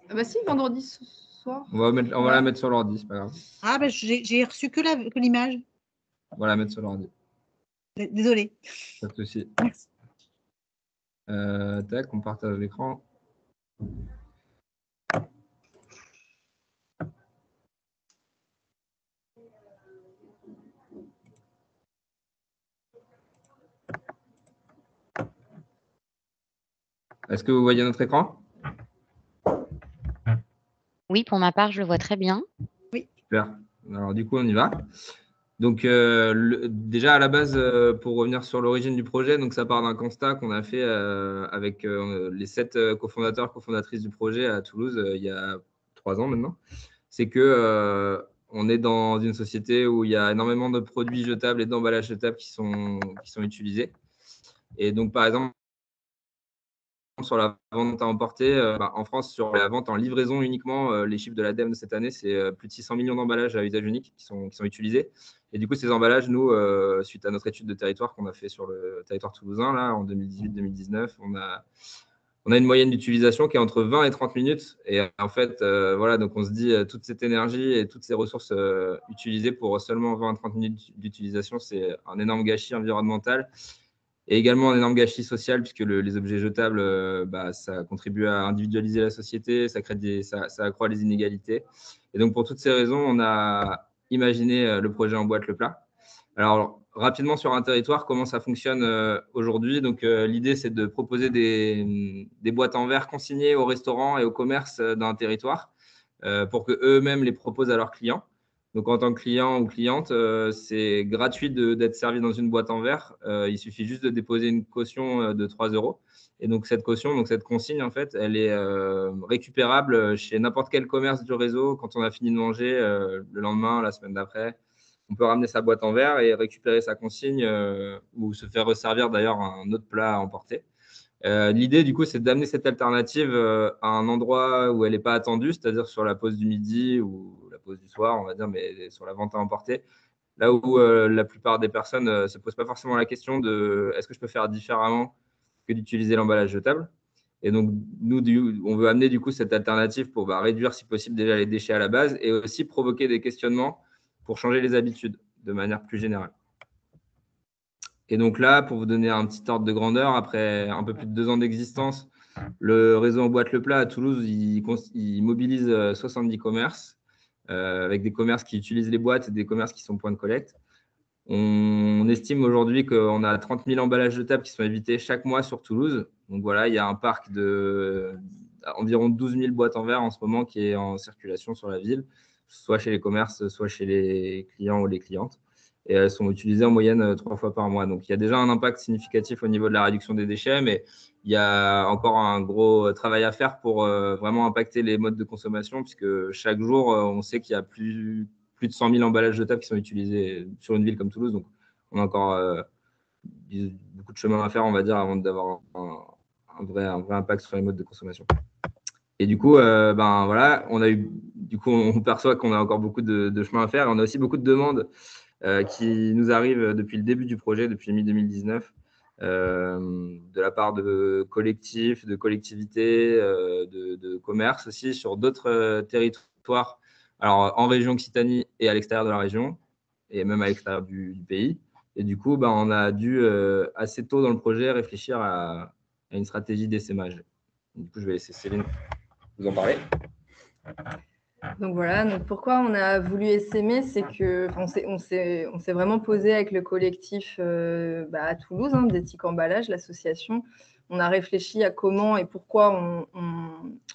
Ah bah si, vendredi soir. On va la mettre sur l'ordi, c'est pas grave. Ah, bah, j'ai reçu que l'image. On va la mettre sur l'ordi. Désolée. Pas de souci. Merci. Tac, on partage l'écran. Est-ce que vous voyez notre écran? Oui, pour ma part, je le vois très bien. Oui. Super. Alors, du coup, on y va. Donc, déjà, à la base, pour revenir sur l'origine du projet, donc ça part d'un constat qu'on a fait avec les 7 cofondateurs, cofondatrices du projet à Toulouse il y a 3 ans maintenant. C'est que on est dans une société où il y a énormément de produits jetables et d'emballages jetables qui sont utilisés. Et donc, par exemple, sur la vente à emporter, en France, sur la vente en livraison uniquement, les chiffres de l'ADEME de cette année, c'est plus de 600 millions d'emballages à usage unique qui sont utilisés. Et du coup, ces emballages, nous, suite à notre étude de territoire qu'on a fait sur le territoire toulousain, là, en 2018-2019, on a une moyenne d'utilisation qui est entre 20 et 30 minutes. Et en fait, voilà, donc on se dit, toute cette énergie et toutes ces ressources utilisées pour seulement 20 à 30 minutes d'utilisation, c'est un énorme gâchis environnemental. Et également un énorme gâchis social, puisque les objets jetables, ça contribue à individualiser la société, ça accroît les inégalités. Et donc, pour toutes ces raisons, on a imaginé le projet en boîte le plat. Alors, rapidement sur un territoire, comment ça fonctionne aujourd'hui? Donc, l'idée, c'est de proposer des boîtes en verre consignées aux restaurants et aux commerces d'un territoire pour qu'eux-mêmes les proposent à leurs clients. Donc, en tant que client ou cliente, c'est gratuit d'être servi dans une boîte en verre. Il suffit juste de déposer une caution de 3 €. Et donc, cette caution, donc cette consigne, en fait, elle est récupérable chez n'importe quel commerce du réseau quand on a fini de manger le lendemain, la semaine d'après. On peut ramener sa boîte en verre et récupérer sa consigne ou se faire resservir d'ailleurs un autre plat à emporter. L'idée, du coup, c'est d'amener cette alternative à un endroit où elle n'est pas attendue, c'est-à-dire sur la pause du midi ou la pause du soir, on va dire, mais sur la vente à emporter. Là où la plupart des personnes ne se posent pas forcément la question de est-ce que je peux faire différemment que d'utiliser l'emballage jetable. Et donc, nous, on veut amener du coup cette alternative pour réduire, si possible, déjà les déchets à la base et aussi provoquer des questionnements pour changer les habitudes de manière plus générale. Et donc là, pour vous donner un petit ordre de grandeur, après un peu plus de 2 ans d'existence, le réseau en boîte le plat à Toulouse, il mobilise 70 commerces, avec des commerces qui utilisent les boîtes et des commerces qui sont points de collecte. On estime aujourd'hui qu'on a 30 000 emballages jetables qui sont évités chaque mois sur Toulouse. Donc voilà, il y a un parc d'environ 12 000 boîtes en verre en ce moment qui est en circulation sur la ville, soit chez les commerces, soit chez les clients ou les clientes. Et elles sont utilisées en moyenne 3 fois par mois. Donc, il y a déjà un impact significatif au niveau de la réduction des déchets, mais il y a encore un gros travail à faire pour vraiment impacter les modes de consommation, puisque chaque jour, on sait qu'il y a plus de 100 000 emballages jetables qui sont utilisés sur une ville comme Toulouse. Donc, on a encore beaucoup de chemin à faire, on va dire, avant d'avoir un vrai impact sur les modes de consommation. Et du coup, voilà, on perçoit qu'on a encore beaucoup de chemin à faire. On a aussi beaucoup de demandes qui nous arrivent depuis le début du projet, depuis mi-2019, de la part de collectifs, de collectivités, de commerces aussi, sur d'autres territoires, alors en région Occitanie et à l'extérieur de la région, et même à l'extérieur du pays. Et du coup, on a dû, assez tôt dans le projet, réfléchir à une stratégie d'essaimage. Du coup, je vais laisser Céline vous en parler. Donc voilà, donc pourquoi on a voulu essaimer, c'est que on s'est vraiment posé avec le collectif à Toulouse, d'Éthique Emballage, l'association. On a réfléchi à comment et pourquoi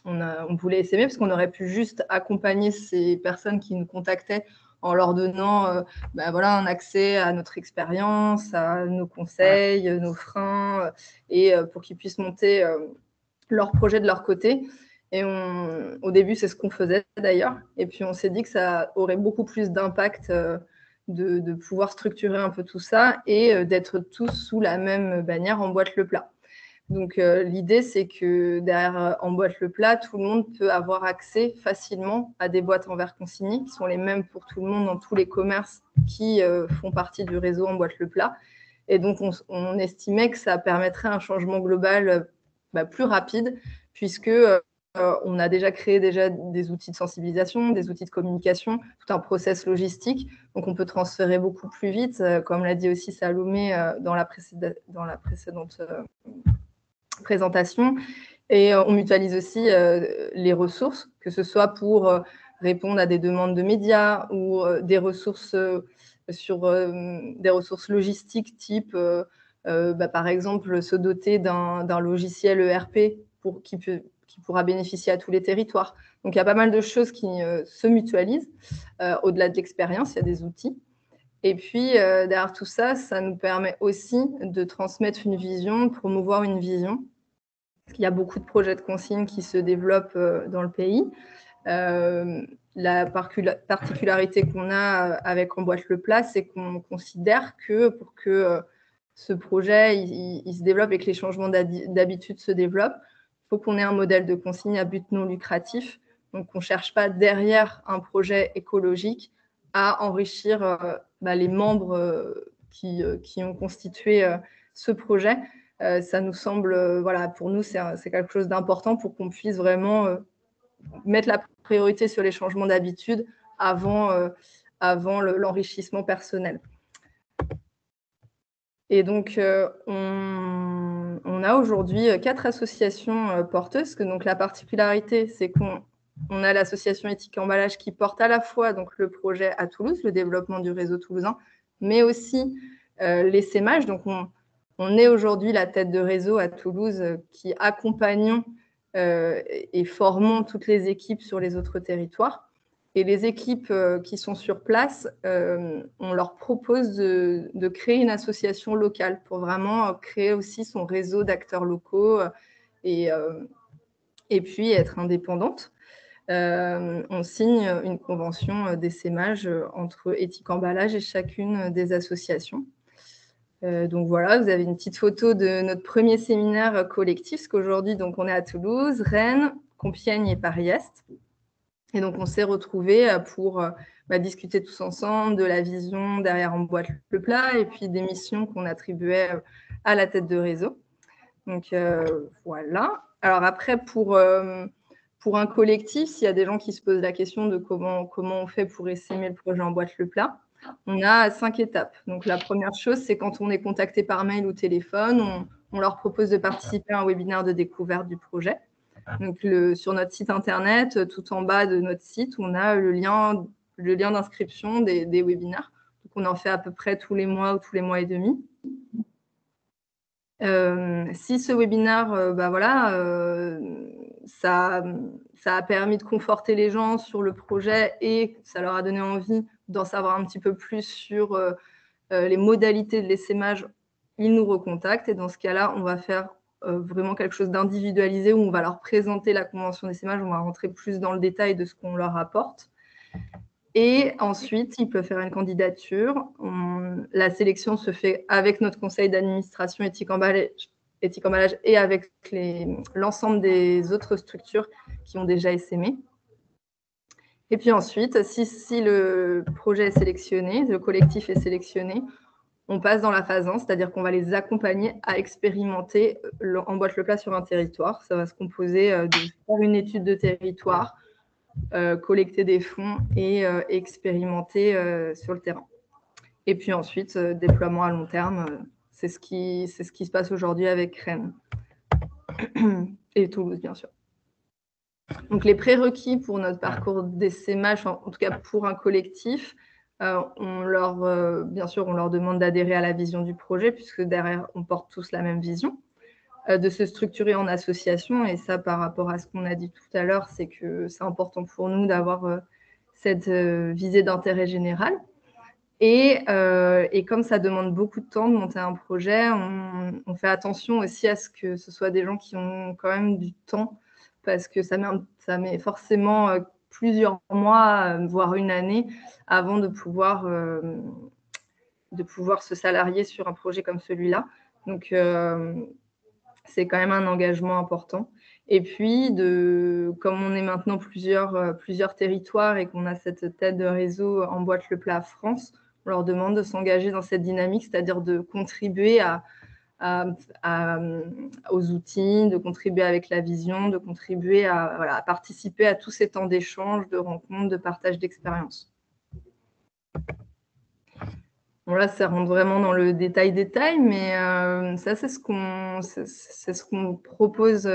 on voulait essaimer, parce qu'on aurait pu juste accompagner ces personnes qui nous contactaient en leur donnant un accès à notre expérience, à nos conseils, nos freins, et pour qu'ils puissent monter leur projet de leur côté. Et au début, c'est ce qu'on faisait d'ailleurs. Et puis, on s'est dit que ça aurait beaucoup plus d'impact de pouvoir structurer un peu tout ça et d'être tous sous la même bannière Emboîte le Plat. Donc, l'idée, c'est que derrière Emboîte le Plat, tout le monde peut avoir accès facilement à des boîtes en verre consigné qui sont les mêmes pour tout le monde dans tous les commerces qui font partie du réseau Emboîte le Plat. Et donc, on estimait que ça permettrait un changement global plus rapide puisque on a déjà créé des outils de sensibilisation, des outils de communication, tout un process logistique. Donc, on peut transférer beaucoup plus vite, comme l'a dit aussi Salomé dans la précédente présentation. Et on mutualise aussi les ressources, que ce soit pour répondre à des demandes de médias ou des ressources des ressources logistiques type, par exemple, se doter d'un logiciel ERP qui pourra bénéficier à tous les territoires. Donc, il y a pas mal de choses qui se mutualisent. Au-delà de l'expérience, il y a des outils. Et puis, derrière tout ça, ça nous permet aussi de transmettre une vision, de promouvoir une vision. Parce qu'il y a beaucoup de projets de consigne qui se développent dans le pays. La particularité qu'on a avec Emboîte le Plat, c'est qu'on considère que pour que ce projet il se développe et que les changements d'habitude se développent, il faut qu'on ait un modèle de consigne à but non lucratif. Donc, on ne cherche pas derrière un projet écologique à enrichir les membres qui ont constitué ce projet. Ça nous semble, pour nous, c'est quelque chose d'important pour qu'on puisse vraiment mettre la priorité sur les changements d'habitude avant l'enrichissement personnel. Et donc, on a aujourd'hui 4 associations porteuses. Donc, la particularité, c'est qu'on a l'association Éthique Emballage qui porte à la fois donc, le projet à Toulouse, le développement du réseau toulousain, mais aussi l'essaimage. Donc, on est aujourd'hui la tête de réseau à Toulouse qui accompagnons et formons toutes les équipes sur les autres territoires. Et les équipes qui sont sur place, on leur propose de créer une association locale pour vraiment créer aussi son réseau d'acteurs locaux et puis être indépendante. On signe une convention d'essaimage entre Éthique Emballage et chacune des associations. Donc voilà, vous avez une petite photo de notre premier séminaire collectif, parce qu'aujourd'hui, donc, on est à Toulouse, Rennes, Compiègne et Paris-Est. Et donc, on s'est retrouvés pour discuter tous ensemble de la vision derrière Emboîte le Plat et puis des missions qu'on attribuait à la tête de réseau. Donc, voilà. Alors après, pour un collectif, s'il y a des gens qui se posent la question de comment on fait pour essaimer le projet Emboîte le Plat, on a 5 étapes. Donc, la première chose, c'est quand on est contacté par mail ou téléphone, on leur propose de participer à un webinaire de découverte du projet. Donc, sur notre site internet, tout en bas de notre site, on a le lien d'inscription des webinaires. Donc, on en fait à peu près tous les mois ou tous les mois et demi. Si ce webinaire, ça a permis de conforter les gens sur le projet et ça leur a donné envie d'en savoir un petit peu plus sur les modalités de l'essaimage, ils nous recontactent. Et dans ce cas-là, on va faire vraiment quelque chose d'individualisé où on va leur présenter la convention d'essaimage, on va rentrer plus dans le détail de ce qu'on leur apporte. Et ensuite, ils peuvent faire une candidature. La sélection se fait avec notre conseil d'administration Éthique Emballage et avec l'ensemble des autres structures qui ont déjà essaimé. Et puis ensuite, si le projet est sélectionné, le collectif est sélectionné, on passe dans la phase 1, c'est-à-dire qu'on va les accompagner à expérimenter Emboîte le Plat sur un territoire. Ça va se composer de faire une étude de territoire, collecter des fonds et expérimenter sur le terrain. Et puis ensuite, déploiement à long terme, c'est ce qui se passe aujourd'hui avec Rennes et Toulouse, bien sûr. Donc, les prérequis pour notre parcours d'essaimage, en tout cas pour un collectif, bien sûr, on leur demande d'adhérer à la vision du projet, puisque derrière, on porte tous la même vision, de se structurer en association. Et ça, par rapport à ce qu'on a dit tout à l'heure, c'est que c'est important pour nous d'avoir cette visée d'intérêt général. Et comme ça demande beaucoup de temps de monter un projet, on fait attention aussi à ce que ce soit des gens qui ont quand même du temps, parce que ça met forcément plusieurs mois, voire une année, avant de pouvoir se salarier sur un projet comme celui-là. Donc, c'est quand même un engagement important. Et puis, comme on est maintenant plusieurs territoires et qu'on a cette tête de réseau Emboîte le Plat France, on leur demande de s'engager dans cette dynamique, c'est-à-dire de contribuer aux outils, de contribuer avec la vision, de contribuer à participer à tous ces temps d'échange, de rencontres, de partage d'expériences. Bon, là, ça rentre vraiment dans le détail, mais ça, c'est ce qu'on propose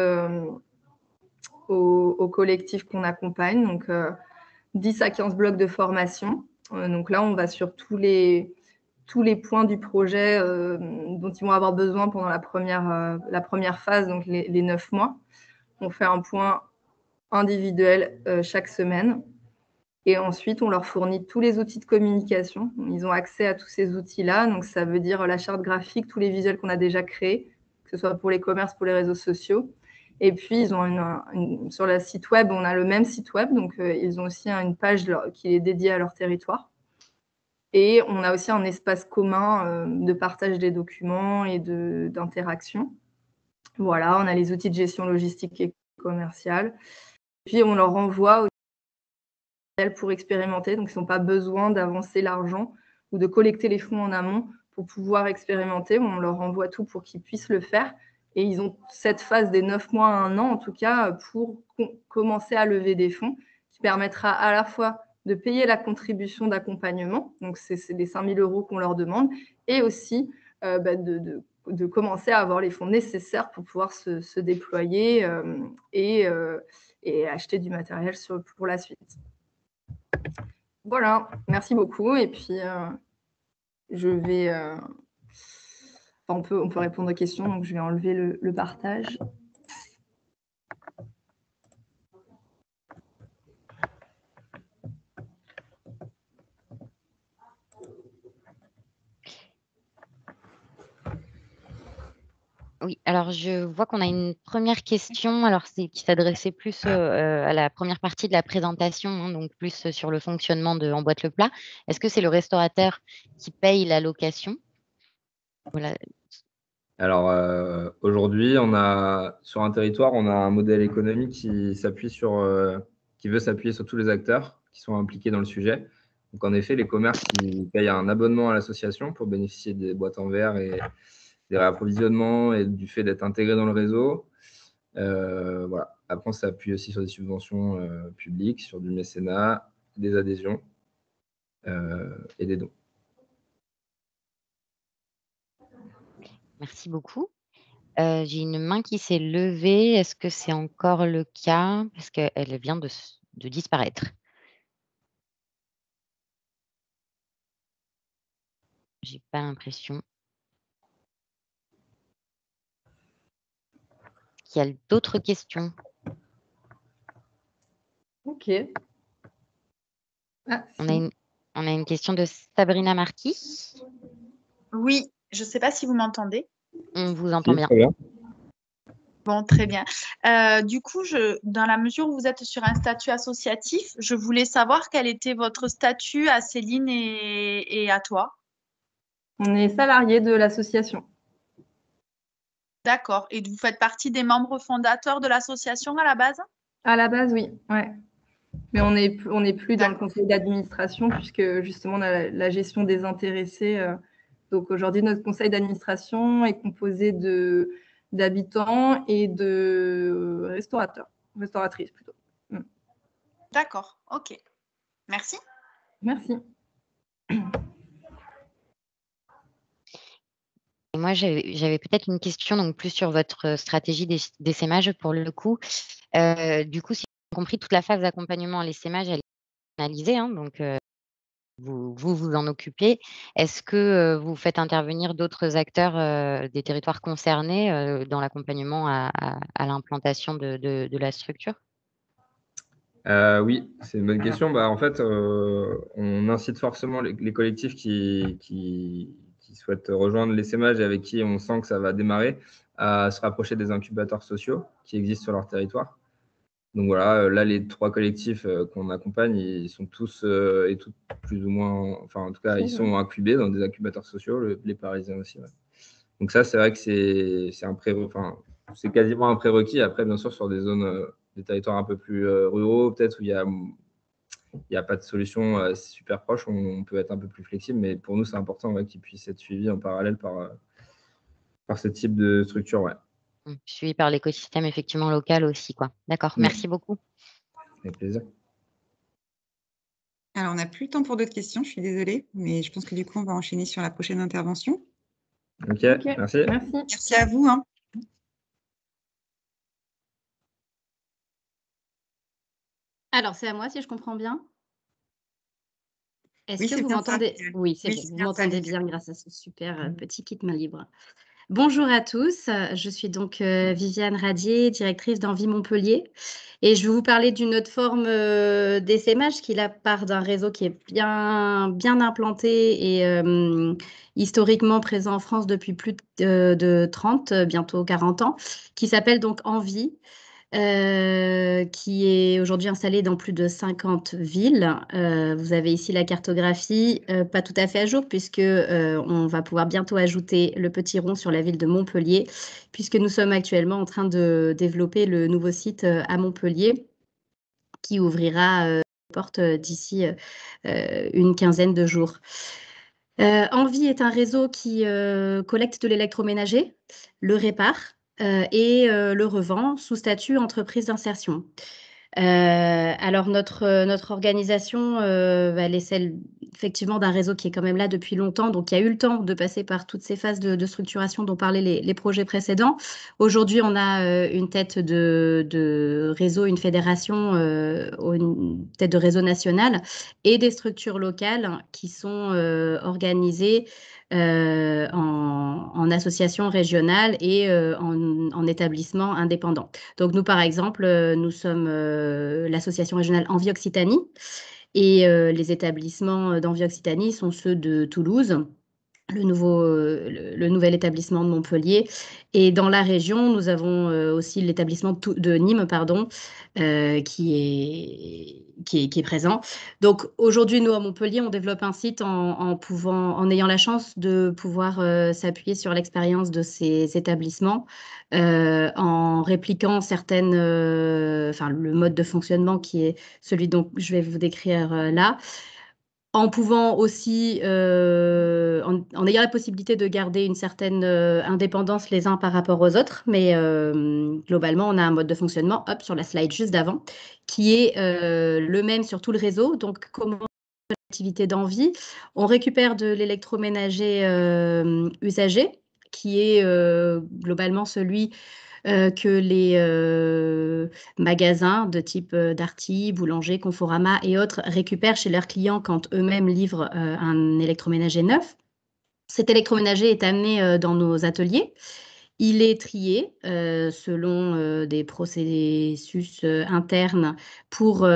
aux collectifs qu'on accompagne. Donc, 10 à 15 blocs de formation. Donc là, on va sur tous les points du projet dont ils vont avoir besoin pendant la première phase, donc les 9 mois. On fait un point individuel chaque semaine. Et ensuite, on leur fournit tous les outils de communication. Ils ont accès à tous ces outils-là. Donc, ça veut dire la charte graphique, tous les visuels qu'on a déjà créés, que ce soit pour les commerces, pour les réseaux sociaux. Et puis, ils ont sur le site web, on a le même site web. Donc, ils ont aussi une page qui est dédiée à leur territoire. Et on a aussi un espace commun de partage des documents et d'interaction. Voilà, on a les outils de gestion logistique et commerciale. Puis, on leur envoie pour expérimenter. Donc, ils n'ont pas besoin d'avancer l'argent ou de collecter les fonds en amont pour pouvoir expérimenter. On leur envoie tout pour qu'ils puissent le faire. Et ils ont cette phase des 9 mois à 1 an, en tout cas, pour commencer à lever des fonds, qui permettra à la fois de payer la contribution d'accompagnement, donc c'est les 5 000 € qu'on leur demande, et aussi de commencer à avoir les fonds nécessaires pour pouvoir se déployer et acheter du matériel pour la suite. Voilà, merci beaucoup. Et puis, je vais... on peut répondre aux questions, donc je vais enlever le partage. Oui, alors je vois qu'on a une première question, alors qui s'adressait plus à la première partie de la présentation, hein, donc plus sur le fonctionnement de Emboîte le Plat. Est-ce que c'est le restaurateur qui paye la location? Voilà. Alors aujourd'hui, sur un territoire, on a un modèle économique qui veut s'appuyer sur tous les acteurs qui sont impliqués dans le sujet. Donc en effet, les commerces qui payent un abonnement à l'association pour bénéficier des boîtes en verre et des réapprovisionnements et du fait d'être intégrés dans le réseau. Voilà. Après, on s'appuie aussi sur des subventions publiques, sur du mécénat, des adhésions et des dons. Merci beaucoup. J'ai une main qui s'est levée. Est-ce que c'est encore le cas? Parce qu'elle vient de disparaître. Je n'ai pas l'impression qu'il y a d'autres questions. Ok. Ah, on a une question de Sabrina Marquis. Oui, je ne sais pas si vous m'entendez. On vous entend bien. Très bien. Bon, très bien. Du coup, dans la mesure où vous êtes sur un statut associatif, je voulais savoir quel était votre statut à Céline et à toi. On est salarié de l'association. D'accord. Et vous faites partie des membres fondateurs de l'association à la base? À la base, oui. Ouais. Mais on n'est plus dans le conseil d'administration puisque justement on a la gestion des intéressés. Donc aujourd'hui, notre conseil d'administration est composé d'habitants et de restauratrices plutôt. D'accord, ok. Merci. Merci. Et moi, j'avais peut-être une question donc plus sur votre stratégie d'essaimage pour le coup. Du coup, si j'ai compris, toute la phase d'accompagnement à l'essaimage, elle est analysée, hein, donc vous en occupez. Est-ce que vous faites intervenir d'autres acteurs des territoires concernés dans l'accompagnement à l'implantation de la structure? Oui, c'est une bonne question. En fait, on incite forcément les collectifs qui souhaitent rejoindre l'essaimage et avec qui on sent que ça va démarrer à se rapprocher des incubateurs sociaux qui existent sur leur territoire. Donc voilà, là, les 3 collectifs qu'on accompagne, ils sont tous et toutes plus ou moins, enfin en tout cas, ils sont incubés dans des incubateurs sociaux, les Parisiens aussi. Ouais. Donc ça, c'est vrai que c'est quasiment un prérequis. Après, bien sûr, sur des zones, des territoires un peu plus ruraux, peut-être où il n'y a pas de solution super proche, on peut être un peu plus flexible. Mais pour nous, c'est important qu'ils puissent être suivis en parallèle par ce type de structure. Ouais. Suivi par l'écosystème effectivement local aussi, quoi. D'accord, merci beaucoup. Avec plaisir. Alors, on n'a plus le temps pour d'autres questions, je suis désolée, mais je pense que du coup, on va enchaîner sur la prochaine intervention. Ok, merci. Merci à vous. Alors, c'est à moi si je comprends bien. Est-ce Oui, que c'est vous bien m'entendez? ça. Oui, c'est Oui, bon, c'est vous bien ça, m'entendez Lisa. bien grâce à ce super petit kit main libre. Bonjour à tous, je suis donc Viviane Radier, directrice d'Envie Montpellier, et je vais vous parler d'une autre forme d'essaimage qui la part d'un réseau qui est bien implanté et historiquement présent en France depuis plus de 30, bientôt 40 ans, qui s'appelle donc Envie. Qui est aujourd'hui installé dans plus de 50 villes. Vous avez ici la cartographie, pas tout à fait à jour, puisque on va pouvoir bientôt ajouter le petit rond sur la ville de Montpellier, puisque nous sommes actuellement en train de développer le nouveau site à Montpellier, qui ouvrira les portes d'ici une quinzaine de jours. Envie est un réseau qui collecte de l'électroménager, le répare, et le revend sous statut entreprise d'insertion. Alors notre organisation, elle est celle effectivement d'un réseau qui est quand même là depuis longtemps, donc qui a eu le temps de passer par toutes ces phases de structuration dont parlaient les projets précédents. Aujourd'hui, on a une tête de réseau, une fédération, une tête de réseau national et des structures locales qui sont organisées en association régionale et en établissement indépendant. Donc nous, par exemple, nous sommes l'association régionale Envie Occitanie et les établissements d'Envie Occitanie sont ceux de Toulouse, le nouvel établissement de Montpellier. Et dans la région, nous avons aussi l'établissement de Nîmes, pardon, qui est présent. Donc aujourd'hui, nous, à Montpellier, on développe un site en ayant la chance de pouvoir s'appuyer sur l'expérience de ces établissements, en répliquant le mode de fonctionnement qui est celui dont je vais vous décrire là. En pouvant aussi, en ayant la possibilité de garder une certaine indépendance les uns par rapport aux autres, mais globalement, on a un mode de fonctionnement, hop, sur la slide juste d'avant, qui est le même sur tout le réseau. Donc, comment l'activité d'Envie, on récupère de l'électroménager usagé, qui est globalement celui que les magasins de type Darty, Boulanger, Conforama et autres récupèrent chez leurs clients quand eux-mêmes livrent un électroménager neuf. Cet électroménager est amené dans nos ateliers. Il est trié selon des processus internes pour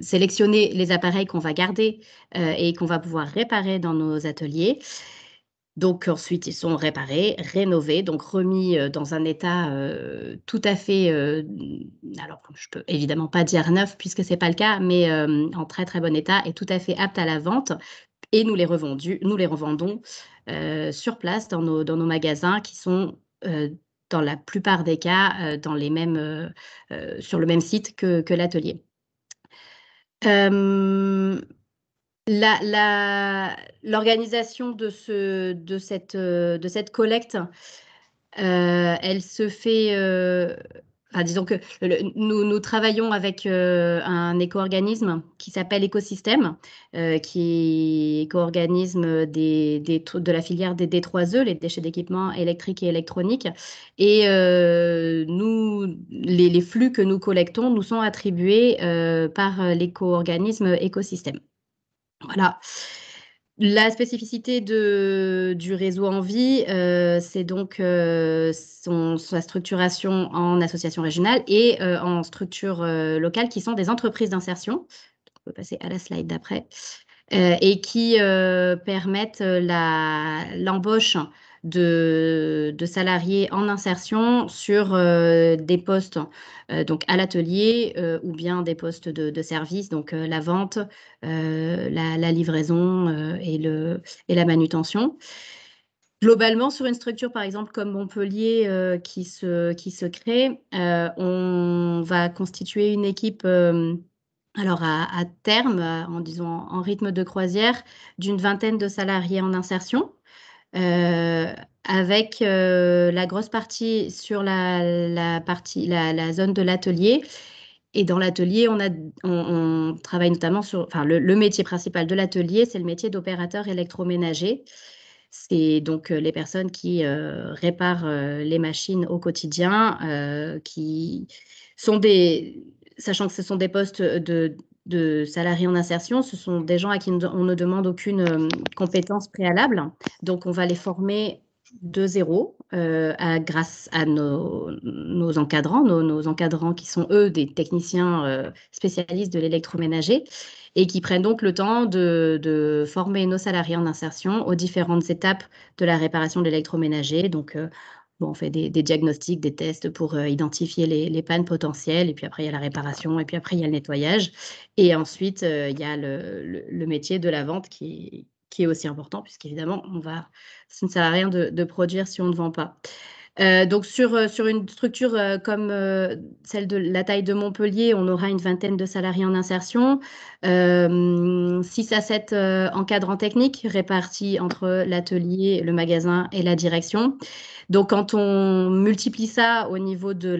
sélectionner les appareils qu'on va garder et qu'on va pouvoir réparer dans nos ateliers. Donc ensuite, ils sont réparés, rénovés, donc remis dans un état tout à fait, alors je peux évidemment pas dire neuf puisque c'est pas le cas, mais en très très bon état et tout à fait apte à la vente. Et nous les revendons sur place dans nos magasins qui sont dans la plupart des cas sur le même site que l'atelier. L'organisation de cette collecte, elle se fait, disons que nous travaillons avec un éco-organisme qui s'appelle Écosystème, qui est éco-organisme de la filière des D3E, les déchets d'équipement électriques et électroniques. Et les flux que nous collectons nous sont attribués par l'éco-organisme Écosystème. Voilà. La spécificité du réseau Envie, c'est donc sa structuration en association régionale et en structure locale qui sont des entreprises d'insertion. On peut passer à la slide d'après. Et qui permettent l'embauche de salariés en insertion sur des postes donc à l'atelier ou bien des postes de service, donc la vente, la livraison et la manutention. Globalement, sur une structure, par exemple, comme Montpellier, qui se crée, on va constituer une équipe, alors à terme, en rythme de croisière, d'une 20aine de salariés en insertion, avec la grosse partie sur la zone de l'atelier. Et dans l'atelier, on travaille notamment sur, enfin, le métier principal de l'atelier, c'est le métier d'opérateur électroménager. C'est donc les personnes qui réparent les machines au quotidien, qui sont sachant que ce sont des postes de salariés en insertion, ce sont des gens à qui on ne demande aucune compétence préalable. Donc, on va les former de zéro grâce à nos encadrants, nos encadrants qui sont, eux, des techniciens spécialistes de l'électroménager et qui prennent donc le temps de former nos salariés en insertion aux différentes étapes de la réparation de l'électroménager. Donc, on fait des diagnostics, des tests pour identifier les pannes potentielles, et puis après, il y a la réparation, et puis après, il y a le nettoyage. Et ensuite, il y a le métier de la vente qui est aussi important, puisqu'évidemment, ça ne sert à rien de produire si on ne vend pas. Donc, sur une structure comme celle de la taille de Montpellier, on aura une 20aine de salariés en insertion, 6 à 7 encadrants techniques répartis entre l'atelier, le magasin et la direction. Donc, quand on multiplie ça au niveau du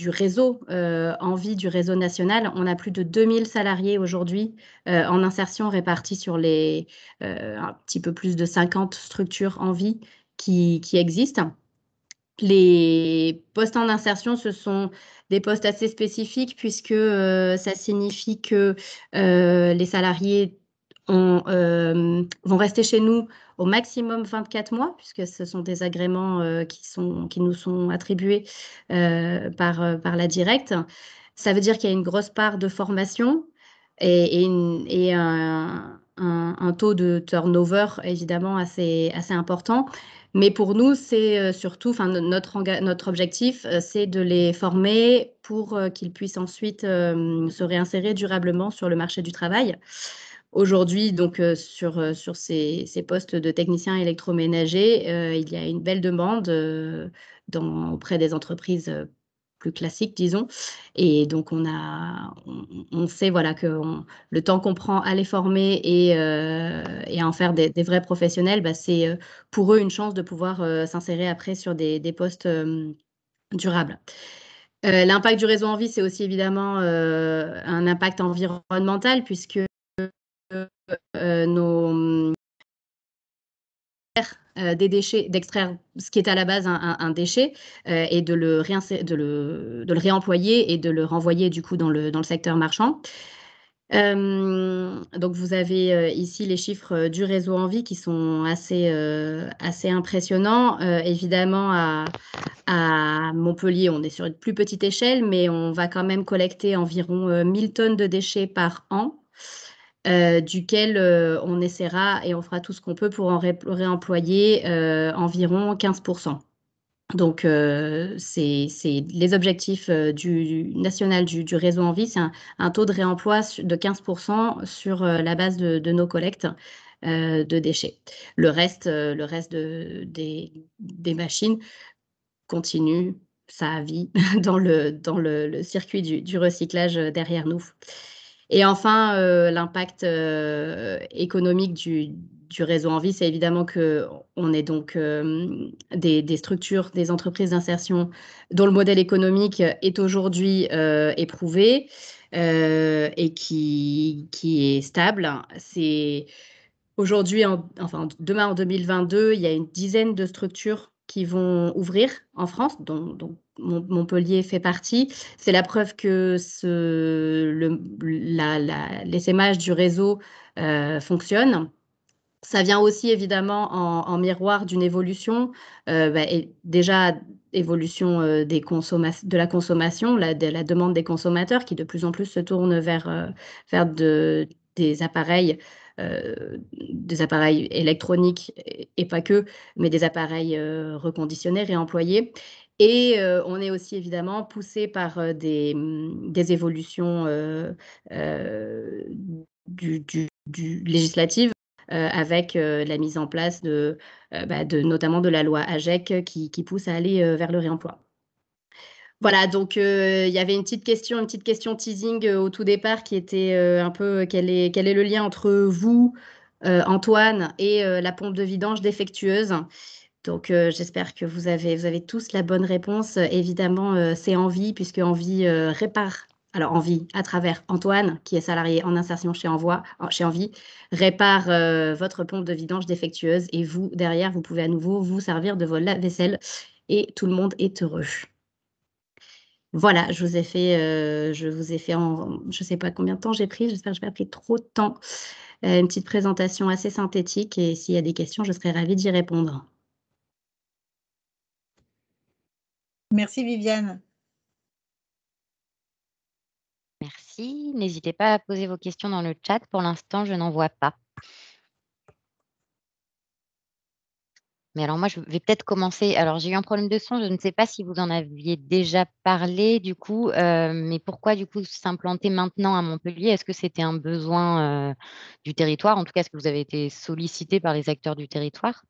réseau Envie, du réseau national, on a plus de 2000 salariés aujourd'hui en insertion répartis sur un petit peu plus de 50 structures Envie qui existent. Les postes en insertion, ce sont des postes assez spécifiques puisque ça signifie que les salariés vont rester chez nous au maximum 24 mois, puisque ce sont des agréments qui nous sont attribués par la directe. Ça veut dire qu'il y a une grosse part de formation et un taux de turnover évidemment assez important. Mais pour nous, c'est surtout, notre objectif, c'est de les former pour qu'ils puissent ensuite se réinsérer durablement sur le marché du travail. Aujourd'hui, donc, sur ces postes de techniciens électroménagers, il y a une belle demande auprès des entreprises plus classiques, disons. Et donc, on sait voilà, que le temps qu'on prend à les former et à en faire des vrais professionnels, c'est pour eux une chance de pouvoir s'insérer après sur des postes durables. L'impact du réseau Envie, c'est aussi évidemment un impact environnemental puisque des déchets, d'extraire ce qui est à la base un déchet et de le réemployer et de le renvoyer du coup dans le secteur marchand. Donc, vous avez ici les chiffres du réseau Envie qui sont assez impressionnants. Évidemment, à Montpellier, on est sur une plus petite échelle, mais on va quand même collecter environ 1000 tonnes de déchets par an. Duquel on essaiera et on fera tout ce qu'on peut pour en réemployer environ 15%. Donc, c'est les objectifs national du réseau Envie, c'est un taux de réemploi de 15% sur la base de nos collectes de déchets. Le reste des machines continue sa vie dans le circuit du recyclage derrière nous. Et enfin, l'impact économique du réseau Envie, c'est évidemment qu'on est donc des structures, des entreprises d'insertion dont le modèle économique est aujourd'hui éprouvé et qui est stable. C'est aujourd'hui, demain en 2022, il y a une dizaine de structures qui vont ouvrir en France, dont Montpellier fait partie. C'est la preuve que l'essaimage du réseau fonctionne. Ça vient aussi évidemment en miroir d'une évolution, déjà évolution de la consommation, de la demande des consommateurs qui de plus en plus se tournent vers des appareils des appareils électroniques et pas que, mais des appareils reconditionnés, réemployés. Et on est aussi évidemment poussé par des évolutions législatives avec la mise en place notamment de la loi AGEC qui pousse à aller vers le réemploi. Voilà, donc il y avait une petite question teasing au tout départ qui était un peu quel est le lien entre vous, Antoine, et la pompe de vidange défectueuse. Donc j'espère que vous avez tous la bonne réponse. Évidemment, c'est Envie, puisque Envie répare. Alors Envie, à travers Antoine, qui est salarié en insertion chez Envie, répare votre pompe de vidange défectueuse. Et vous, derrière, vous pouvez à nouveau vous servir de votre lave-vaisselle et tout le monde est heureux. Voilà, je vous ai fait en, je ne sais pas combien de temps j'ai pris, j'espère que je n'ai pas pris trop de temps. Une petite présentation assez synthétique et s'il y a des questions, je serais ravie d'y répondre. Merci Viviane. Merci. N'hésitez pas à poser vos questions dans le chat. Pour l'instant, je n'en vois pas. Mais alors moi, je vais peut-être commencer. Alors, j'ai eu un problème de son. Je ne sais pas si vous en aviez déjà parlé du coup, mais pourquoi du coup s'implanter maintenant à Montpellier? Est-ce que c'était un besoin du territoire? En tout cas, est-ce que vous avez été sollicité par les acteurs du territoire?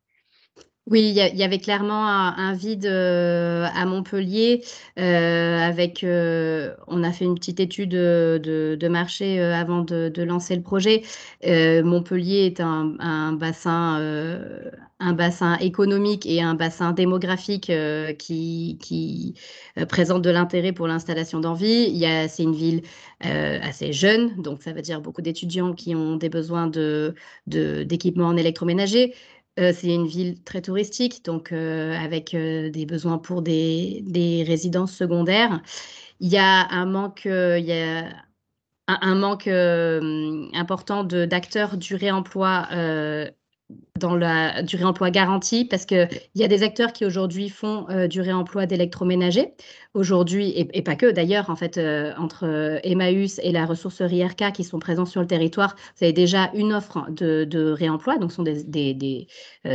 Oui, il y avait clairement un vide à Montpellier. On a fait une petite étude de marché avant de lancer le projet. Montpellier est un bassin économique et un bassin démographique qui présente de l'intérêt pour l'installation d'Envie. C'est une ville assez jeune, donc ça veut dire beaucoup d'étudiants qui ont des besoins d'équipements en électroménager. C'est une ville très touristique, donc avec des besoins pour des résidences secondaires. Il y a un manque, important d'acteurs du réemploi du réemploi garanti, parce qu'il y a des acteurs qui aujourd'hui font du réemploi d'électroménager aujourd'hui, et pas que d'ailleurs, en fait, entre Emmaüs et la ressourcerie RK qui sont présents sur le territoire, vous avez déjà une offre de réemploi, donc ce sont des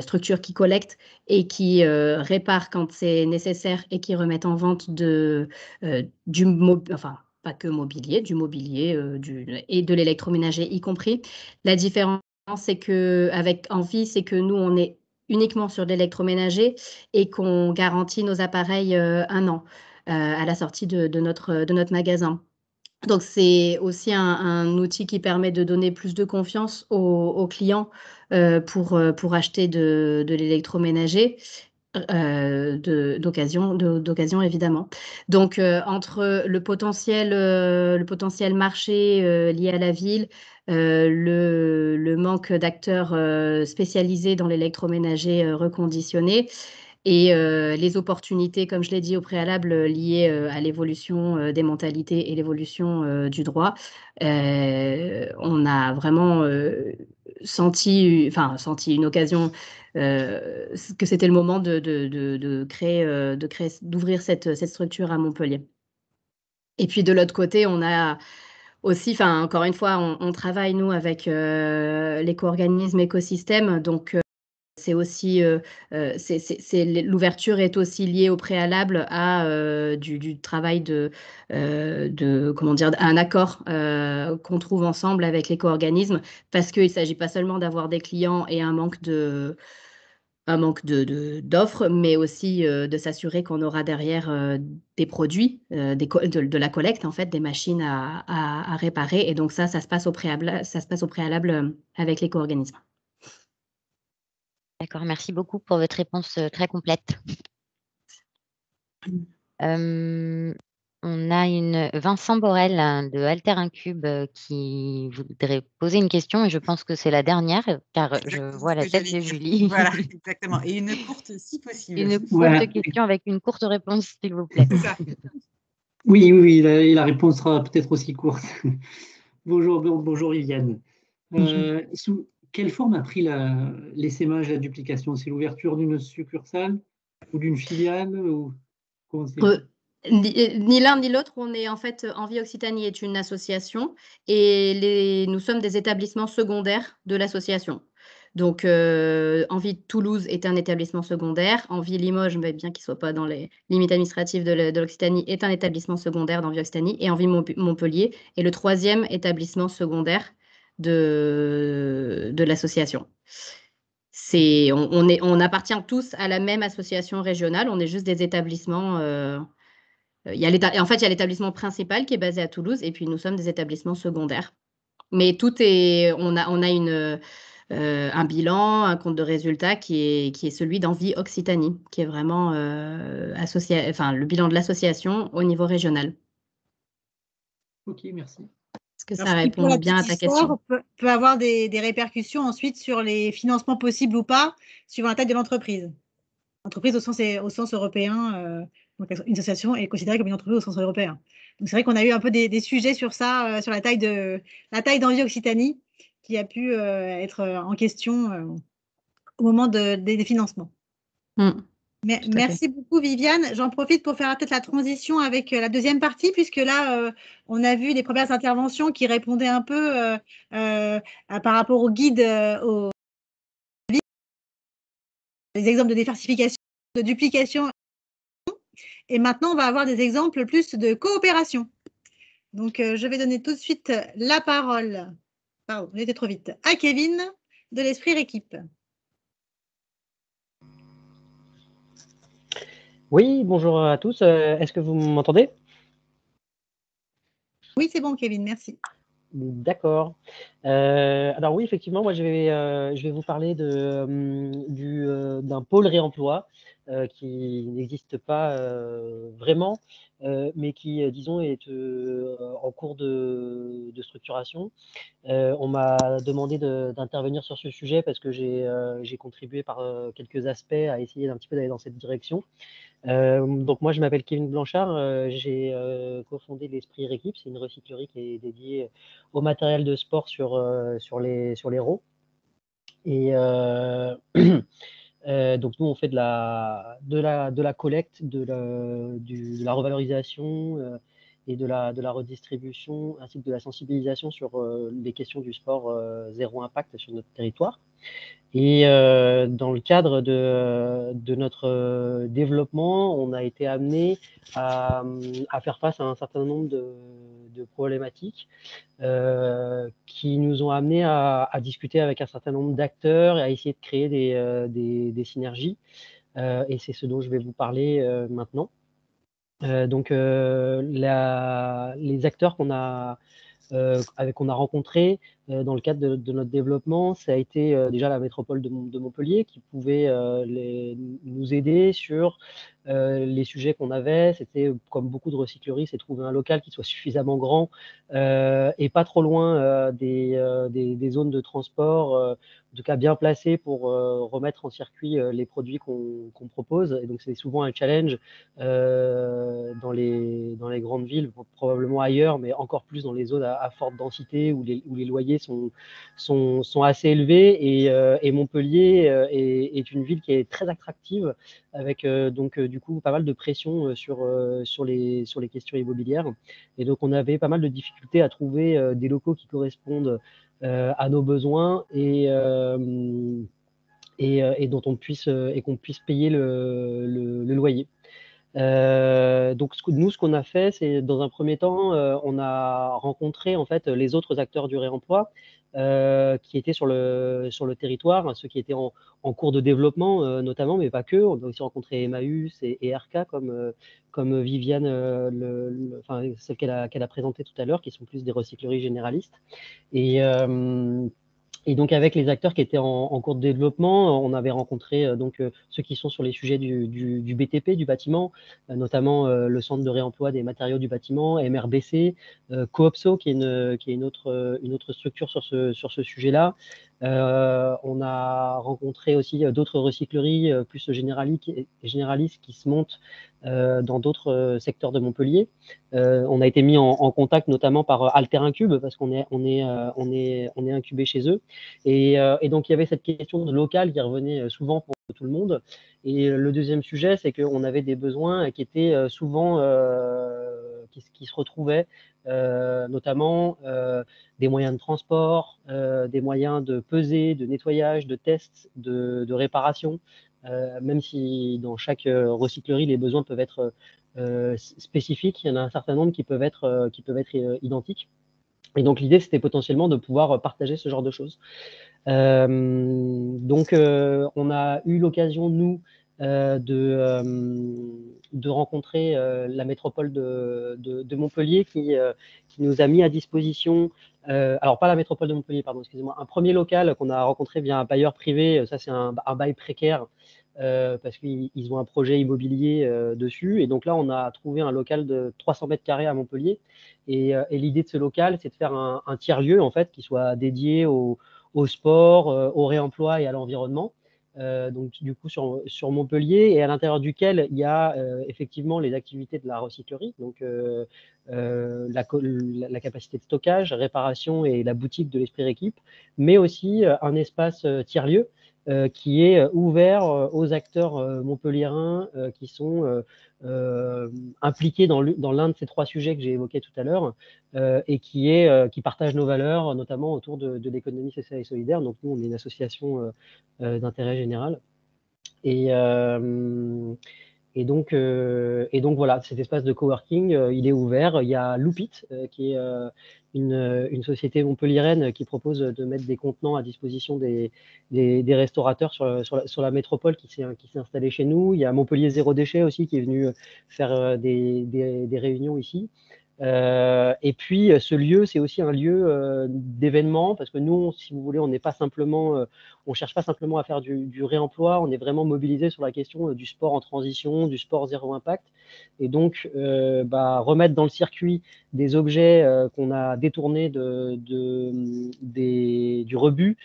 structures qui collectent et qui réparent quand c'est nécessaire et qui remettent en vente pas que mobilier, du mobilier et de l'électroménager y compris. La différence, c'est qu'avec Envie, c'est que nous, on est uniquement sur de l'électroménager et qu'on garantit nos appareils 1 an à la sortie de notre magasin. Donc, c'est aussi un outil qui permet de donner plus de confiance aux clients pour acheter de l'électroménager. D'occasion évidemment. Donc entre le potentiel marché lié à la ville, le manque d'acteurs spécialisés dans l'électroménager reconditionné et les opportunités, comme je l'ai dit au préalable, liées à l'évolution des mentalités et l'évolution du droit, on a vraiment senti une occasion, que c'était le moment d'ouvrir cette structure à Montpellier. Et puis de l'autre côté, on a aussi, encore une fois, on travaille nous avec l'éco-organisme écosystème, donc c'est aussi l'ouverture est aussi liée au préalable à du travail comment dire, un accord qu'on trouve ensemble avec l'éco-organisme, parce qu'il ne s'agit pas seulement d'avoir des clients et un manque d'offres, mais aussi de s'assurer qu'on aura derrière des produits, de la collecte, en fait, des machines à réparer. Et donc ça se passe au préalable avec l'éco-organisme. D'accord, merci beaucoup pour votre réponse très complète. On a Vincent Borel de Alter Incube qui voudrait poser une question et je pense que c'est la dernière car je vois la tête de Julie. Voilà, exactement. Et une courte si possible. Une courte question avec une courte réponse, s'il vous plaît. C'est ça. Oui, la réponse sera peut-être aussi courte. Bonjour Viviane. Sous quelle forme a pris l'essaimage, la duplication? C'est l'ouverture d'une succursale ou d'une filiale ou... Ni l'un ni l'autre, on est en fait, Envie Occitanie est une association et nous sommes des établissements secondaires de l'association. Donc, Envie Toulouse est un établissement secondaire, Envie Limoges, mais bien qu'il ne soit pas dans les limites administratives de l'Occitanie, est un établissement secondaire d'Envie Occitanie, et Envie Montpellier est le 3e établissement secondaire de l'association. On appartient tous à la même association régionale, on est juste des établissements. En fait, il y a l'établissement principal qui est basé à Toulouse, et puis nous sommes des établissements secondaires. Mais on a un bilan, un compte de résultats qui est celui d'Envie Occitanie, qui est vraiment le bilan de l'association au niveau régional. Ok, merci. Est-ce que ça répond bien à ta question? Peut avoir des répercussions ensuite sur les financements possibles ou pas, suivant la taille de l'entreprise. Entreprise au sens européen, donc une association est considérée comme une entreprise au sens européen. Donc c'est vrai qu'on a eu un peu des sujets sur ça, sur la taille d'Envie Occitanie, qui a pu être en question au moment des financements. Merci beaucoup, Viviane. J'en profite pour faire peut-être la transition avec la deuxième partie, puisque là, on a vu les premières interventions qui répondaient un peu par rapport au guide, les exemples de diversification, de duplication. Et maintenant, on va avoir des exemples plus de coopération. Donc, je vais donner tout de suite la parole, pardon, on était trop vite, à Kevin de l'Esprit Rééquipe. Oui, bonjour à tous. Est-ce que vous m'entendez? Oui, c'est bon, Kevin, merci. D'accord. Alors oui, effectivement, moi je vais vous parler d'un pôle réemploi qui n'existe pas vraiment, mais qui, disons, est en cours de structuration. On m'a demandé d'intervenir sur ce sujet parce que j'ai contribué par quelques aspects à essayer d'un petit peu d'aller dans cette direction. Donc moi je m'appelle Kevin Blanchard, j'ai cofondé l'Esprit Rééquipe, c'est une recyclerie qui est dédiée au matériel de sport sur l'Hérault. Et donc nous on fait de la collecte, de la revalorisation et de la redistribution ainsi que de la sensibilisation sur les questions du sport zéro impact sur notre territoire. Et dans le cadre de notre développement, on a été amené à faire face à un certain nombre de problématiques qui nous ont amenés à discuter avec un certain nombre d'acteurs et à essayer de créer des synergies. Et c'est ce dont je vais vous parler maintenant. Donc, les acteurs qu'on a rencontrés dans le cadre de notre développement, ça a été déjà la métropole de Montpellier qui pouvait nous aider sur les sujets qu'on avait. C'était, comme beaucoup de recycleries, c'est trouver un local qui soit suffisamment grand et pas trop loin des zones de transport, en tout cas bien placé pour remettre en circuit les produits qu'on propose. Et donc c'est souvent un challenge dans les grandes villes, probablement ailleurs, mais encore plus dans les zones à forte densité où les loyers sont assez élevés. Et Montpellier est une ville qui est très attractive avec donc du coup pas mal de pression sur les questions immobilières. Et donc on avait pas mal de difficultés à trouver des locaux qui correspondent à nos besoins et dont on puisse et qu'on puisse payer le loyer. Donc nous, ce qu'on a fait, c'est dans un premier temps, on a rencontré en fait les autres acteurs du réemploi qui étaient sur le territoire, ceux qui étaient en cours de développement notamment, mais pas que. On a aussi rencontré Emmaüs et RK comme Viviane, celle qu'elle a présentée tout à l'heure, qui sont plus des recycleries généralistes. Et donc, avec les acteurs qui étaient en cours de développement, on avait rencontré ceux qui sont sur les sujets du BTP, du bâtiment, notamment le Centre de réemploi des matériaux du bâtiment, MRBC, Coopso, qui est une autre structure sur ce sujet-là, On a rencontré aussi d'autres recycleries plus généralistes qui se montent dans d'autres secteurs de Montpellier. On a été mis en contact notamment par Alterincube parce qu'on est incubé chez eux. Et donc, il y avait cette question de local qui revenait souvent pour tout le monde. Et le deuxième sujet, c'est qu'on avait des besoins qui étaient souvent qui se retrouvaient, notamment des moyens de transport, des moyens de pesée, de nettoyage, de tests, de réparation, même si dans chaque recyclerie, les besoins peuvent être spécifiques, il y en a un certain nombre qui peuvent être identiques. Et donc, l'idée, c'était potentiellement de pouvoir partager ce genre de choses. Donc, on a eu l'occasion, nous, de rencontrer la métropole de Montpellier qui nous a mis à disposition, alors pas la métropole de Montpellier, pardon, excusez-moi, un premier local qu'on a rencontré via un bailleur privé, ça c'est un bail précaire, parce qu'ils ont un projet immobilier dessus. Et donc là, on a trouvé un local de 300 mètres carrés à Montpellier. Et l'idée de ce local, c'est de faire un tiers-lieu, en fait, qui soit dédié au sport, au réemploi et à l'environnement. Donc, du coup, sur Montpellier, et à l'intérieur duquel il y a effectivement les activités de la recyclerie, donc la capacité de stockage, réparation et la boutique de l'Esprit Récup, mais aussi un espace tiers-lieu qui est ouvert aux acteurs montpelliérains qui sont impliqués dans l'un de ces trois sujets que j'ai évoqués tout à l'heure et qui partagent nos valeurs, notamment autour de l'économie sociale et solidaire. Donc nous, on est une association d'intérêt général. Et donc voilà, cet espace de coworking, il est ouvert. Il y a Loupit, qui est une société montpelliéraine qui propose de mettre des contenants à disposition des restaurateurs sur la métropole qui s'est installée chez nous. Il y a Montpellier Zéro Déchet aussi qui est venu faire des réunions ici. Et puis, ce lieu, c'est aussi un lieu d'événement parce que nous, si vous voulez, on n'est pas simplement, on cherche pas simplement à faire du réemploi, on est vraiment mobilisé sur la question du sport en transition, du sport zéro impact. Et donc, remettre dans le circuit des objets qu'on a détournés du rebut,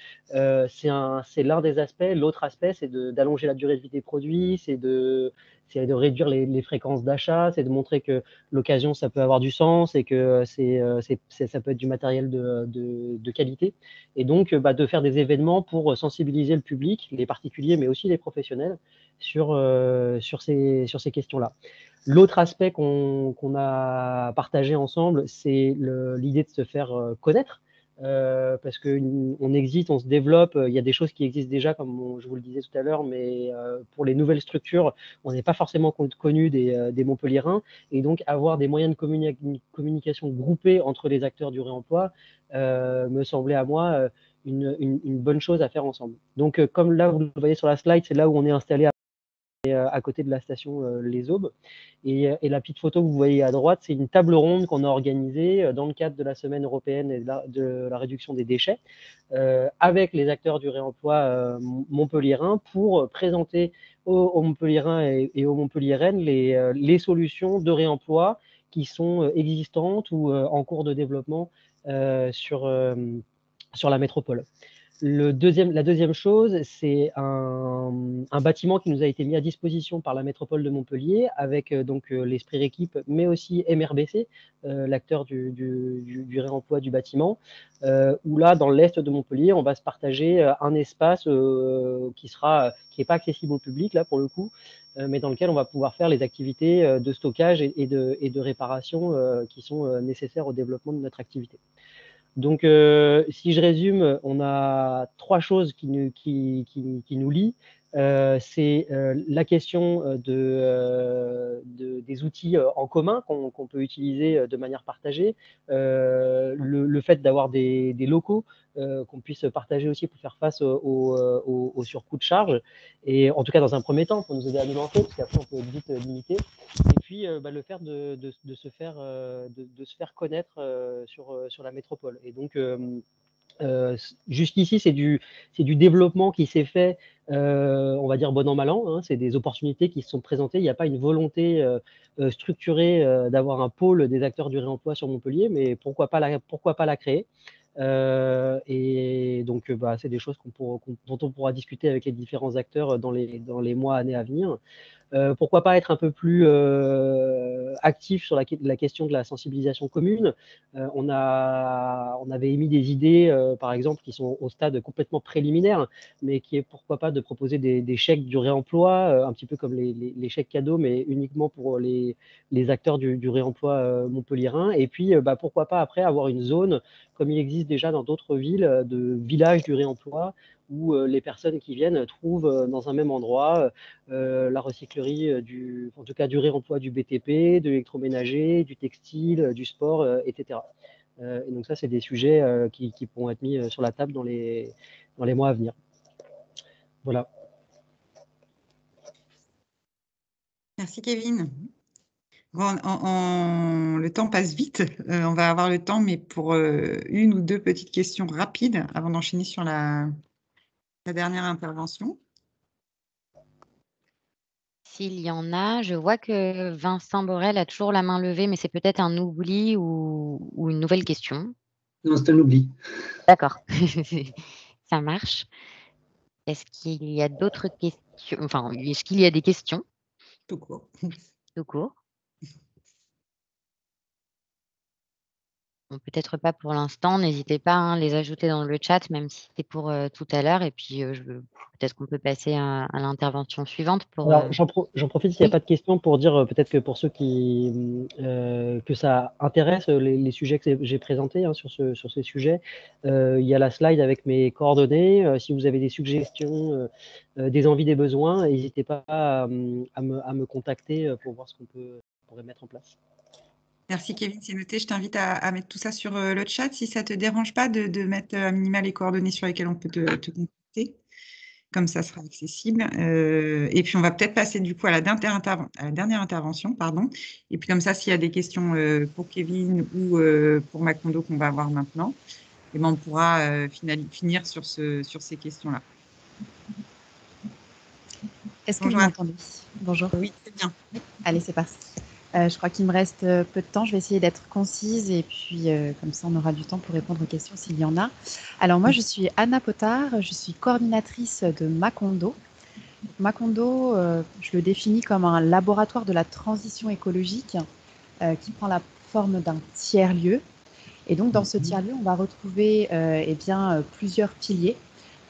c'est l'un des aspects. L'autre aspect, c'est d'allonger la durée de vie des produits, c'est de réduire les fréquences d'achat, c'est de montrer que l'occasion, ça peut avoir du sens et que ça peut être du matériel de qualité. Et donc, de faire des événements pour sensibiliser le public, les particuliers, mais aussi les professionnels, sur ces questions-là. L'autre aspect qu'on a partagé ensemble, c'est l'idée de se faire connaître. Parce qu'on existe, on se développe, il y a des choses qui existent déjà, comme je vous le disais tout à l'heure, mais pour les nouvelles structures, on n'est pas forcément connu des Montpelliérains, et donc avoir des moyens de communication groupés entre les acteurs du réemploi me semblait à moi une bonne chose à faire ensemble. Donc comme là, vous le voyez sur la slide, c'est là où on est installé à côté de la station Les Aubes. Et la petite photo que vous voyez à droite, c'est une table ronde qu'on a organisée dans le cadre de la semaine européenne de la réduction des déchets avec les acteurs du réemploi montpelliérain pour présenter aux Montpelliérains et aux Montpelliéraines les solutions de réemploi qui sont existantes ou en cours de développement sur la métropole. La deuxième chose, c'est un bâtiment qui nous a été mis à disposition par la métropole de Montpellier avec donc l'Esprit Récup, mais aussi MRBC, l'acteur du réemploi du bâtiment, où là, dans l'est de Montpellier, on va se partager un espace qui n'est pas accessible au public, là, pour le coup, mais dans lequel on va pouvoir faire les activités de stockage et de réparation qui sont nécessaires au développement de notre activité. Donc, si je résume, on a trois choses qui nous lient. C'est la question des outils en commun qu'on peut utiliser de manière partagée, le fait d'avoir des locaux qu'on puisse partager aussi pour faire face au surcoût de charge, et en tout cas dans un premier temps pour nous aider à nous lancer, parce qu'après on peut vite limiter, et puis le fait de se faire connaître sur la métropole. Et donc jusqu'ici, c'est du développement qui s'est fait, on va dire bon an, mal an, hein, c'est des opportunités qui se sont présentées. Il n'y a pas une volonté structurée d'avoir un pôle des acteurs du réemploi sur Montpellier, mais pourquoi pas la créer. Et donc, c'est des choses dont on pourra discuter avec les différents acteurs dans les mois, années à venir. Pourquoi pas être un peu plus actif sur la question de la sensibilisation commune. On avait émis des idées, par exemple, qui sont au stade complètement préliminaire, mais qui est pourquoi pas de proposer des chèques du réemploi, un petit peu comme les chèques cadeaux, mais uniquement pour les acteurs du réemploi montpelliérain. Et puis, pourquoi pas après avoir une zone, comme il existe déjà dans d'autres villes, de village du réemploi, où les personnes qui viennent trouvent dans un même endroit la recyclerie, en tout cas du réemploi du BTP, de l'électroménager, du textile, du sport, etc. Et donc ça, c'est des sujets qui pourront être mis sur la table dans les mois à venir. Voilà. Merci Kevin. Bon, le temps passe vite. On va avoir le temps, mais pour une ou deux petites questions rapides avant d'enchaîner sur la dernière intervention. S'il y en a, je vois que Vincent Borel a toujours la main levée, mais c'est peut-être un oubli ou une nouvelle question. Non, c'est un oubli. D'accord, ça marche. Est-ce qu'il y a d'autres questions? Enfin, est-ce qu'il y a des questions? Tout court. Tout court. Bon, peut-être pas pour l'instant. N'hésitez pas à les ajouter dans le chat, même si c'était pour tout à l'heure. Et puis, peut-être qu'on peut passer à l'intervention suivante. Alors, j'en profite s'il n'y a pas de questions pour dire, peut-être que pour ceux que ça intéresse, les sujets que j'ai présentés sur ces sujets, il y a la slide avec mes coordonnées. Si vous avez des suggestions, des envies, des besoins, n'hésitez pas à me contacter pour voir ce qu'on pourrait mettre en place. Merci Kevin, c'est noté. Je t'invite à mettre tout ça sur le chat si ça ne te dérange pas de mettre à minima les coordonnées sur lesquelles on peut te contacter. Comme ça sera accessible. Et puis, on va peut-être passer du coup à la dernière intervention. Pardon. Et puis, comme ça, s'il y a des questions pour Kevin ou pour Macondo qu'on va avoir maintenant, et ben, on pourra finir sur ces questions-là. Est-ce que vous m'entendez? Bonjour. Oui, très bien. Allez, c'est parti. Je crois qu'il me reste peu de temps. Je vais essayer d'être concise et puis comme ça, on aura du temps pour répondre aux questions s'il y en a. Alors moi, je suis Anna Potard, je suis coordinatrice de Macondo. Macondo, je le définis comme un laboratoire de la transition écologique qui prend la forme d'un tiers-lieu. Et donc, dans ce tiers-lieu, on va retrouver plusieurs piliers.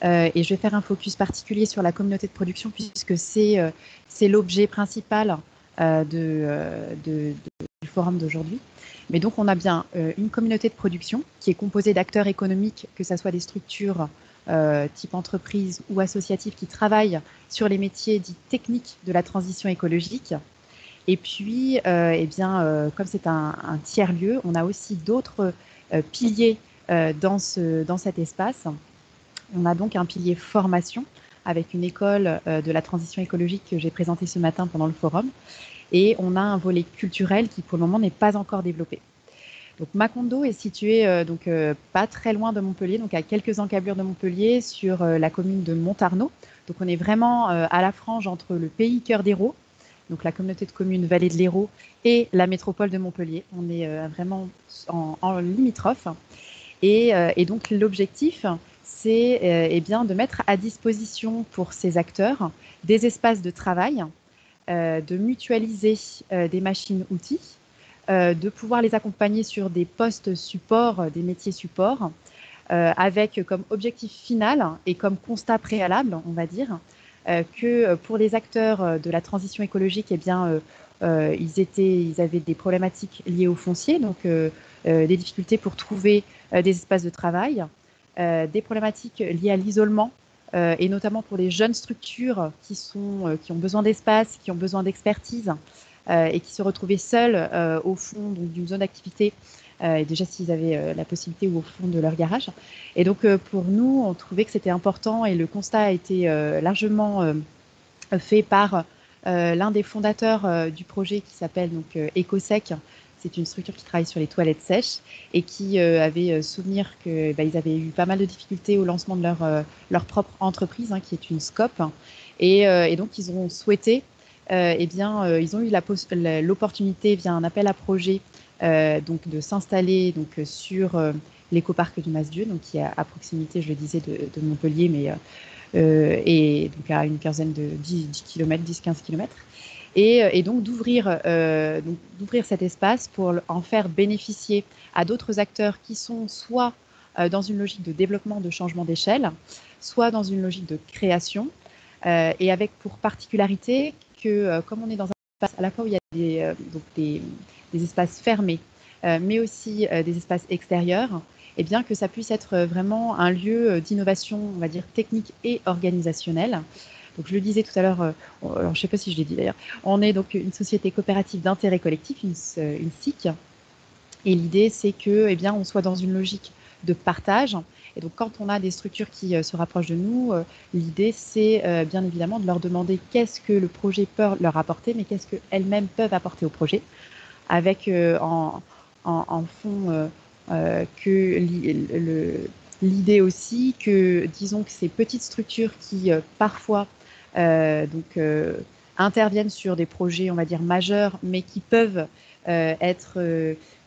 Et je vais faire un focus particulier sur la communauté de production puisque c'est l'objet principal du forum d'aujourd'hui. Mais donc, on a bien une communauté de production qui est composée d'acteurs économiques, que ce soit des structures type entreprise ou associatives qui travaillent sur les métiers dits techniques de la transition écologique. Et puis, comme c'est un tiers-lieu, on a aussi d'autres piliers dans cet espace. On a donc un pilier formation avec une école de la transition écologique que j'ai présentée ce matin pendant le forum. Et on a un volet culturel qui, pour le moment, n'est pas encore développé. Donc, Macondo est situé pas très loin de Montpellier, donc à quelques encablures de Montpellier, sur la commune de Montarnot. Donc, on est vraiment à la frange entre le pays Cœur d'Hérault, donc la communauté de communes Vallée de l'Hérault, et la métropole de Montpellier. On est vraiment en limitrophe. Et donc, l'objectif, c'est de mettre à disposition pour ces acteurs des espaces de travail, de mutualiser des machines-outils, de pouvoir les accompagner sur des postes supports, des métiers supports, avec comme objectif final et comme constat préalable, on va dire, que pour les acteurs de la transition écologique, ils avaient des problématiques liées au foncier, donc des difficultés pour trouver des espaces de travail, des problématiques liées à l'isolement, et notamment pour les jeunes structures qui ont besoin d'espace, qui ont besoin d'expertise, et qui se retrouvaient seuls au fond d'une zone d'activité, déjà s'ils avaient la possibilité ou au fond de leur garage. Et donc pour nous, on trouvait que c'était important et le constat a été largement fait par l'un des fondateurs du projet qui s'appelle donc EcoSec. C'est une structure qui travaille sur les toilettes sèches et qui avait souvenir qu'ils avaient eu pas mal de difficultés au lancement de leur propre entreprise, qui est une SCOP. Et donc, ils ont souhaité, ils ont eu l'opportunité via un appel à projet donc de s'installer sur l'écoparc du Mas-Dieu, donc qui est à proximité, je le disais, de Montpellier, mais et donc à une quinzaine de 10 km, 10-15 km. Et donc d'ouvrir cet espace pour en faire bénéficier à d'autres acteurs qui sont soit dans une logique de développement, de changement d'échelle, soit dans une logique de création, et avec pour particularité que comme on est dans un espace à la fois où il y a des espaces fermés, mais aussi des espaces extérieurs, et bien que ça puisse être vraiment un lieu d'innovation, on va dire technique et organisationnelle. Donc, je le disais tout à l'heure, alors je ne sais pas si je l'ai dit d'ailleurs, on est donc une société coopérative d'intérêt collectif, une SIC, et l'idée c'est que, eh bien, on soit dans une logique de partage. Et donc, quand on a des structures qui se rapprochent de nous, l'idée c'est bien évidemment de leur demander qu'est-ce que le projet peut leur apporter, mais qu'est-ce qu'elles-mêmes peuvent apporter au projet, avec en fond que l'idée aussi que, disons que ces petites structures qui parfois interviennent sur des projets, on va dire, majeurs, mais qui peuvent être,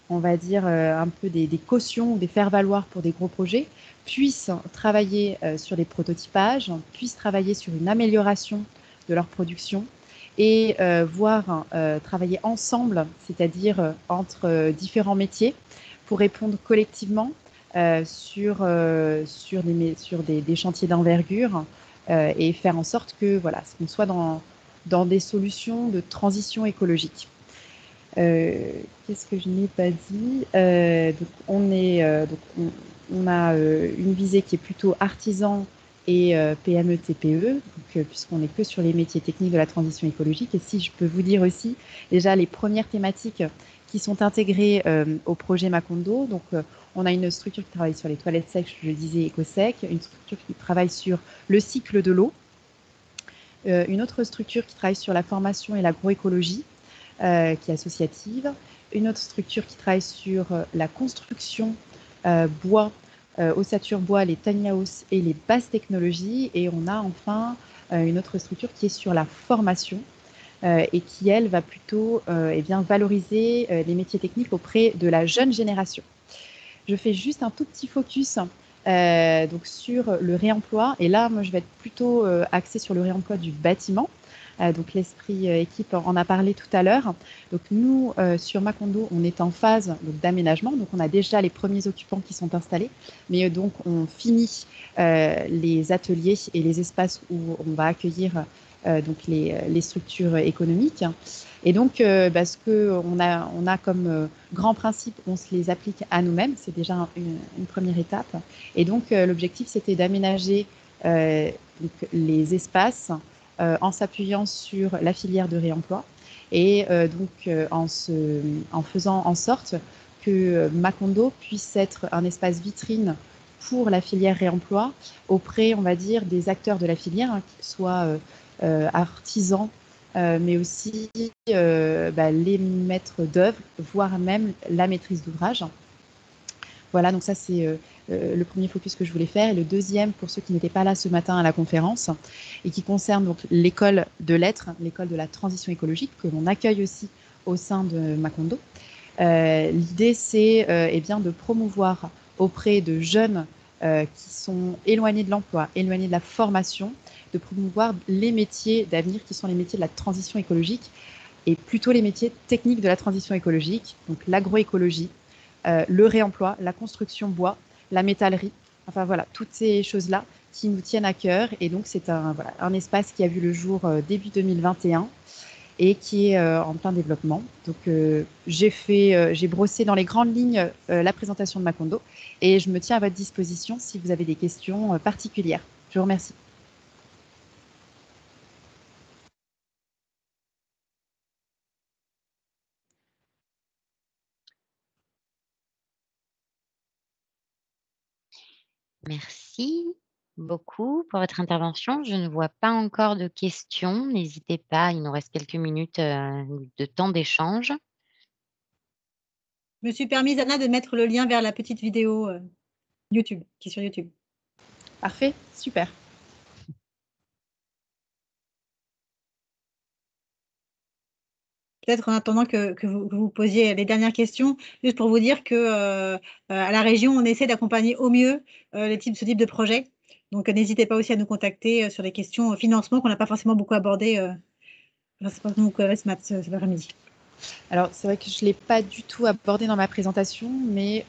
on va dire, un peu des cautions ou des faire-valoir pour des gros projets, puissent travailler sur des prototypages, puissent travailler sur une amélioration de leur production et voire travailler ensemble, c'est-à-dire entre différents métiers, pour répondre collectivement sur des chantiers d'envergure et faire en sorte que voilà, qu'on soit dans des solutions de transition écologique. Qu'est-ce que je n'ai pas dit donc on a une visée qui est plutôt artisan et PME, TPE, puisqu'on n'est que sur les métiers techniques de la transition écologique. Et si je peux vous dire aussi déjà les premières thématiques qui sont intégrées au projet Macondo. Donc, on a une structure qui travaille sur les toilettes sèches, je le disais, EcoSec, une structure qui travaille sur le cycle de l'eau, une autre structure qui travaille sur la formation et l'agroécologie, qui est associative, une autre structure qui travaille sur la construction bois, ossature bois, les tiny house et les basses technologies. Et on a enfin une autre structure qui est sur la formation et qui, elle, va plutôt valoriser les métiers techniques auprès de la jeune génération. Je fais juste un tout petit focus donc sur le réemploi. Et là, moi, je vais être plutôt axée sur le réemploi du bâtiment. Donc l'esprit équipe en a parlé tout à l'heure. Donc nous, sur Macondo, on est en phase d'aménagement. Donc on a déjà les premiers occupants qui sont installés. Mais donc on finit les ateliers et les espaces où on va accueillir donc les structures économiques. Et donc, ce qu'on a comme grand principe, on se les applique à nous-mêmes. C'est déjà une première étape. Et donc, l'objectif, c'était d'aménager les espaces en s'appuyant sur la filière de réemploi et en faisant en sorte que Macondo puisse être un espace vitrine pour la filière réemploi auprès, on va dire, des acteurs de la filière, hein, qu'ils soient artisans, mais aussi les maîtres d'œuvre, voire même la maîtrise d'ouvrage. Voilà, donc ça c'est le premier focus que je voulais faire. Et le deuxième, pour ceux qui n'étaient pas là ce matin à la conférence, et qui concerne donc l'école de lettres, l'école de la transition écologique, que l'on accueille aussi au sein de Macondo. L'idée c'est de promouvoir auprès de jeunes qui sont éloignés de l'emploi, éloignés de la formation, de promouvoir les métiers d'avenir qui sont les métiers de la transition écologique et plutôt les métiers techniques de la transition écologique, donc l'agroécologie, le réemploi, la construction bois, la métallerie, enfin voilà, toutes ces choses-là qui nous tiennent à cœur. Et donc c'est un espace qui a vu le jour début 2021 et qui est en plein développement. Donc j'ai brossé dans les grandes lignes la présentation de Macondo et je me tiens à votre disposition si vous avez des questions particulières. Je vous remercie. Merci beaucoup pour votre intervention. Je ne vois pas encore de questions. N'hésitez pas, il nous reste quelques minutes de temps d'échange. Je me suis permise, Anna, de mettre le lien vers la petite vidéo YouTube, qui est sur YouTube. Parfait, super. peut-être en attendant que vous posiez les dernières questions, juste pour vous dire que à la région, on essaie d'accompagner au mieux ce type de projet. Donc, n'hésitez pas aussi à nous contacter sur les questions financement qu'on n'a pas forcément beaucoup abordées cet après-midi. Alors, c'est vrai que je ne l'ai pas du tout abordé dans ma présentation, mais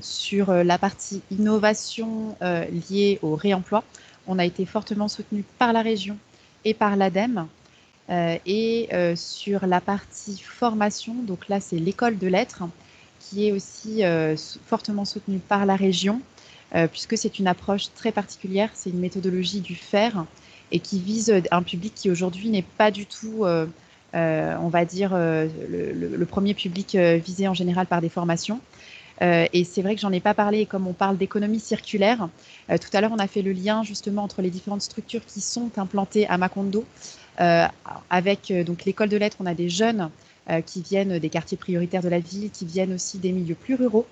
sur la partie innovation liée au réemploi, on a été fortement soutenu par la région et par l'ADEME. Et sur la partie formation, donc là, c'est l'école de lettres, qui est aussi fortement soutenue par la région, puisque c'est une approche très particulière, c'est une méthodologie du faire, et qui vise un public qui aujourd'hui n'est pas du tout... on va dire, le premier public visé en général par des formations. Et c'est vrai que j'en ai pas parlé, et comme on parle d'économie circulaire, tout à l'heure, on a fait le lien justement entre les différentes structures qui sont implantées à Macondo. Avec donc l'école de lettres, on a des jeunes qui viennent des quartiers prioritaires de la ville, qui viennent aussi des milieux plus ruraux,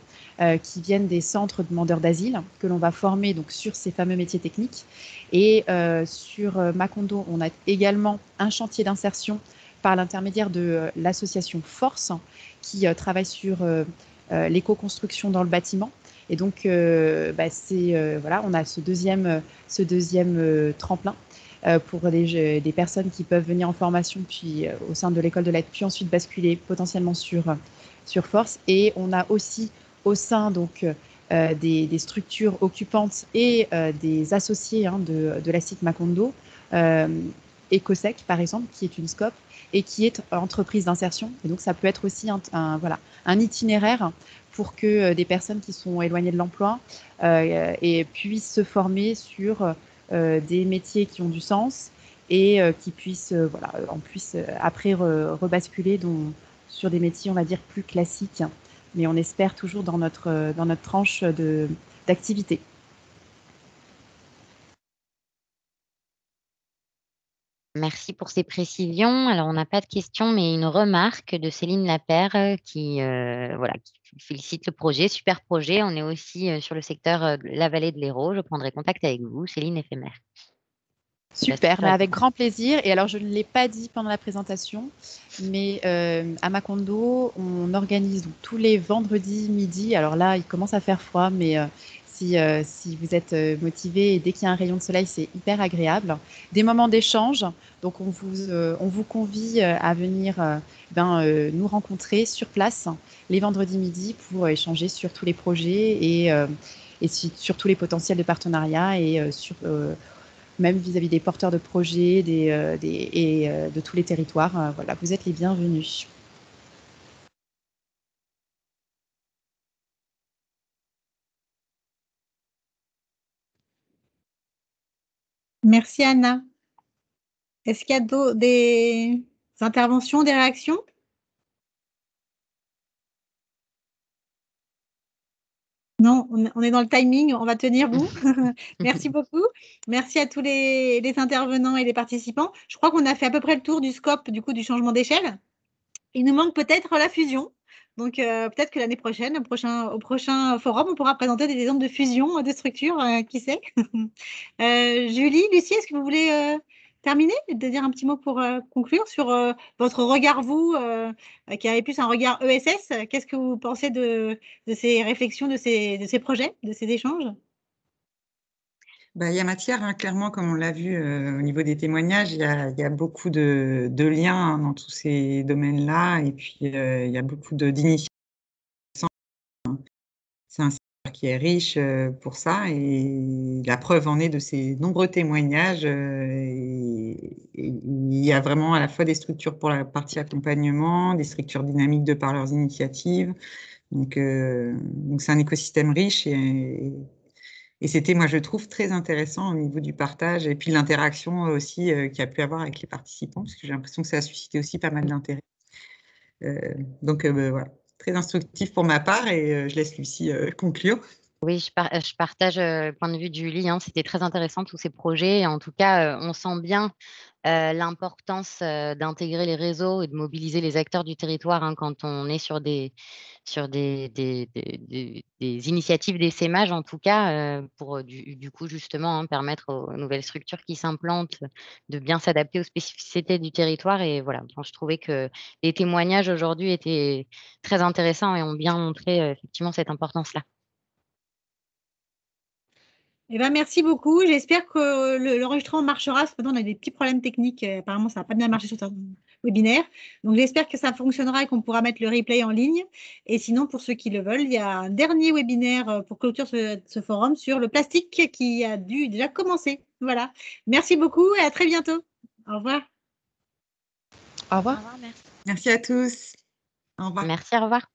qui viennent des centres demandeurs d'asile, que l'on va former donc sur ces fameux métiers techniques. Et sur Macondo, on a également un chantier d'insertion par l'intermédiaire de l'association Force, qui travaille sur l'éco-construction dans le bâtiment. Et donc, voilà, on a ce deuxième tremplin pour des personnes qui peuvent venir en formation puis au sein de l'école de lettres, puis ensuite basculer potentiellement sur Force. Et on a aussi au sein donc des structures occupantes et des associés de la SIC Macondo, Ecosec par exemple, qui est une SCOP et qui est entreprise d'insertion. Et donc ça peut être aussi un itinéraire pour que des personnes qui sont éloignées de l'emploi puissent se former sur des métiers qui ont du sens et qui puissent après rebasculer sur des métiers, on va dire, plus classiques, mais on espère toujours dans notre tranche d'activité. Merci pour ces précisions. Alors, on n'a pas de questions, mais une remarque de Céline Lapère qui félicite le projet, super projet. On est aussi sur le secteur de la vallée de l'Hérault. Je prendrai contact avec vous, Céline Éphémère. Super, mais avec grand plaisir. Et alors, je ne l'ai pas dit pendant la présentation, mais à Macondo, on organise donc, tous les vendredis midi. Alors là, il commence à faire froid, mais si vous êtes motivé et dès qu'il y a un rayon de soleil, c'est hyper agréable. Des moments d'échange. Donc, on vous convie à venir nous rencontrer sur place les vendredis midi pour échanger sur tous les projets et sur tous les potentiels de partenariat et même vis-à-vis des porteurs de projets de tous les territoires. Voilà, vous êtes les bienvenus. Merci Anna. Est-ce qu'il y a des interventions, des réactions? Non, on est dans le timing, on va tenir bon. Merci beaucoup. Merci à tous les intervenants et les participants. Je crois qu'on a fait à peu près le tour du scope du changement d'échelle. Il nous manque peut-être la fusion. Donc, peut-être que l'année prochaine, au prochain forum, on pourra présenter des exemples de fusion de structures, qui sait. Julie, Lucie, est-ce que vous voulez terminer et de dire un petit mot pour conclure sur votre regard, vous, qui avez plus un regard ESS, qu'est-ce que vous pensez de ces réflexions, de ces projets, de ces échanges? Il y a matière, clairement, comme on l'a vu au niveau des témoignages, il y a beaucoup de liens dans tous ces domaines-là, et puis il y a beaucoup d'initiatives. C'est un secteur qui est riche pour ça, et la preuve en est de ces nombreux témoignages. Et il y a vraiment à la fois des structures pour la partie accompagnement, des structures dynamiques de par leurs initiatives. Donc c'est un écosystème riche et c'était, moi, je trouve très intéressant au niveau du partage et puis l'interaction aussi qu'il y a pu avoir avec les participants, parce que j'ai l'impression que ça a suscité aussi pas mal d'intérêt. Donc voilà, très instructif pour ma part et je laisse Lucie conclure. Oui, je partage le point de vue de Julie, hein. C'était très intéressant tous ces projets. Et en tout cas, on sent bien l'importance d'intégrer les réseaux et de mobiliser les acteurs du territoire, hein, quand on est sur des initiatives d'essaimage, en tout cas, pour du coup justement, hein, permettre aux nouvelles structures qui s'implantent de bien s'adapter aux spécificités du territoire. Et voilà, enfin, je trouvais que les témoignages aujourd'hui étaient très intéressants et ont bien montré effectivement cette importance-là. Eh ben, merci beaucoup. J'espère que l'enregistrement marchera. Parce que maintenant, on a des petits problèmes techniques. Apparemment, ça n'a pas bien marché sur certains webinaires. Donc, j'espère que ça fonctionnera et qu'on pourra mettre le replay en ligne. Et sinon, pour ceux qui le veulent, il y a un dernier webinaire pour clôture ce forum sur le plastique qui a dû déjà commencer. Voilà. Merci beaucoup et à très bientôt. Au revoir. Au revoir. Merci à tous. Au revoir. Merci, au revoir.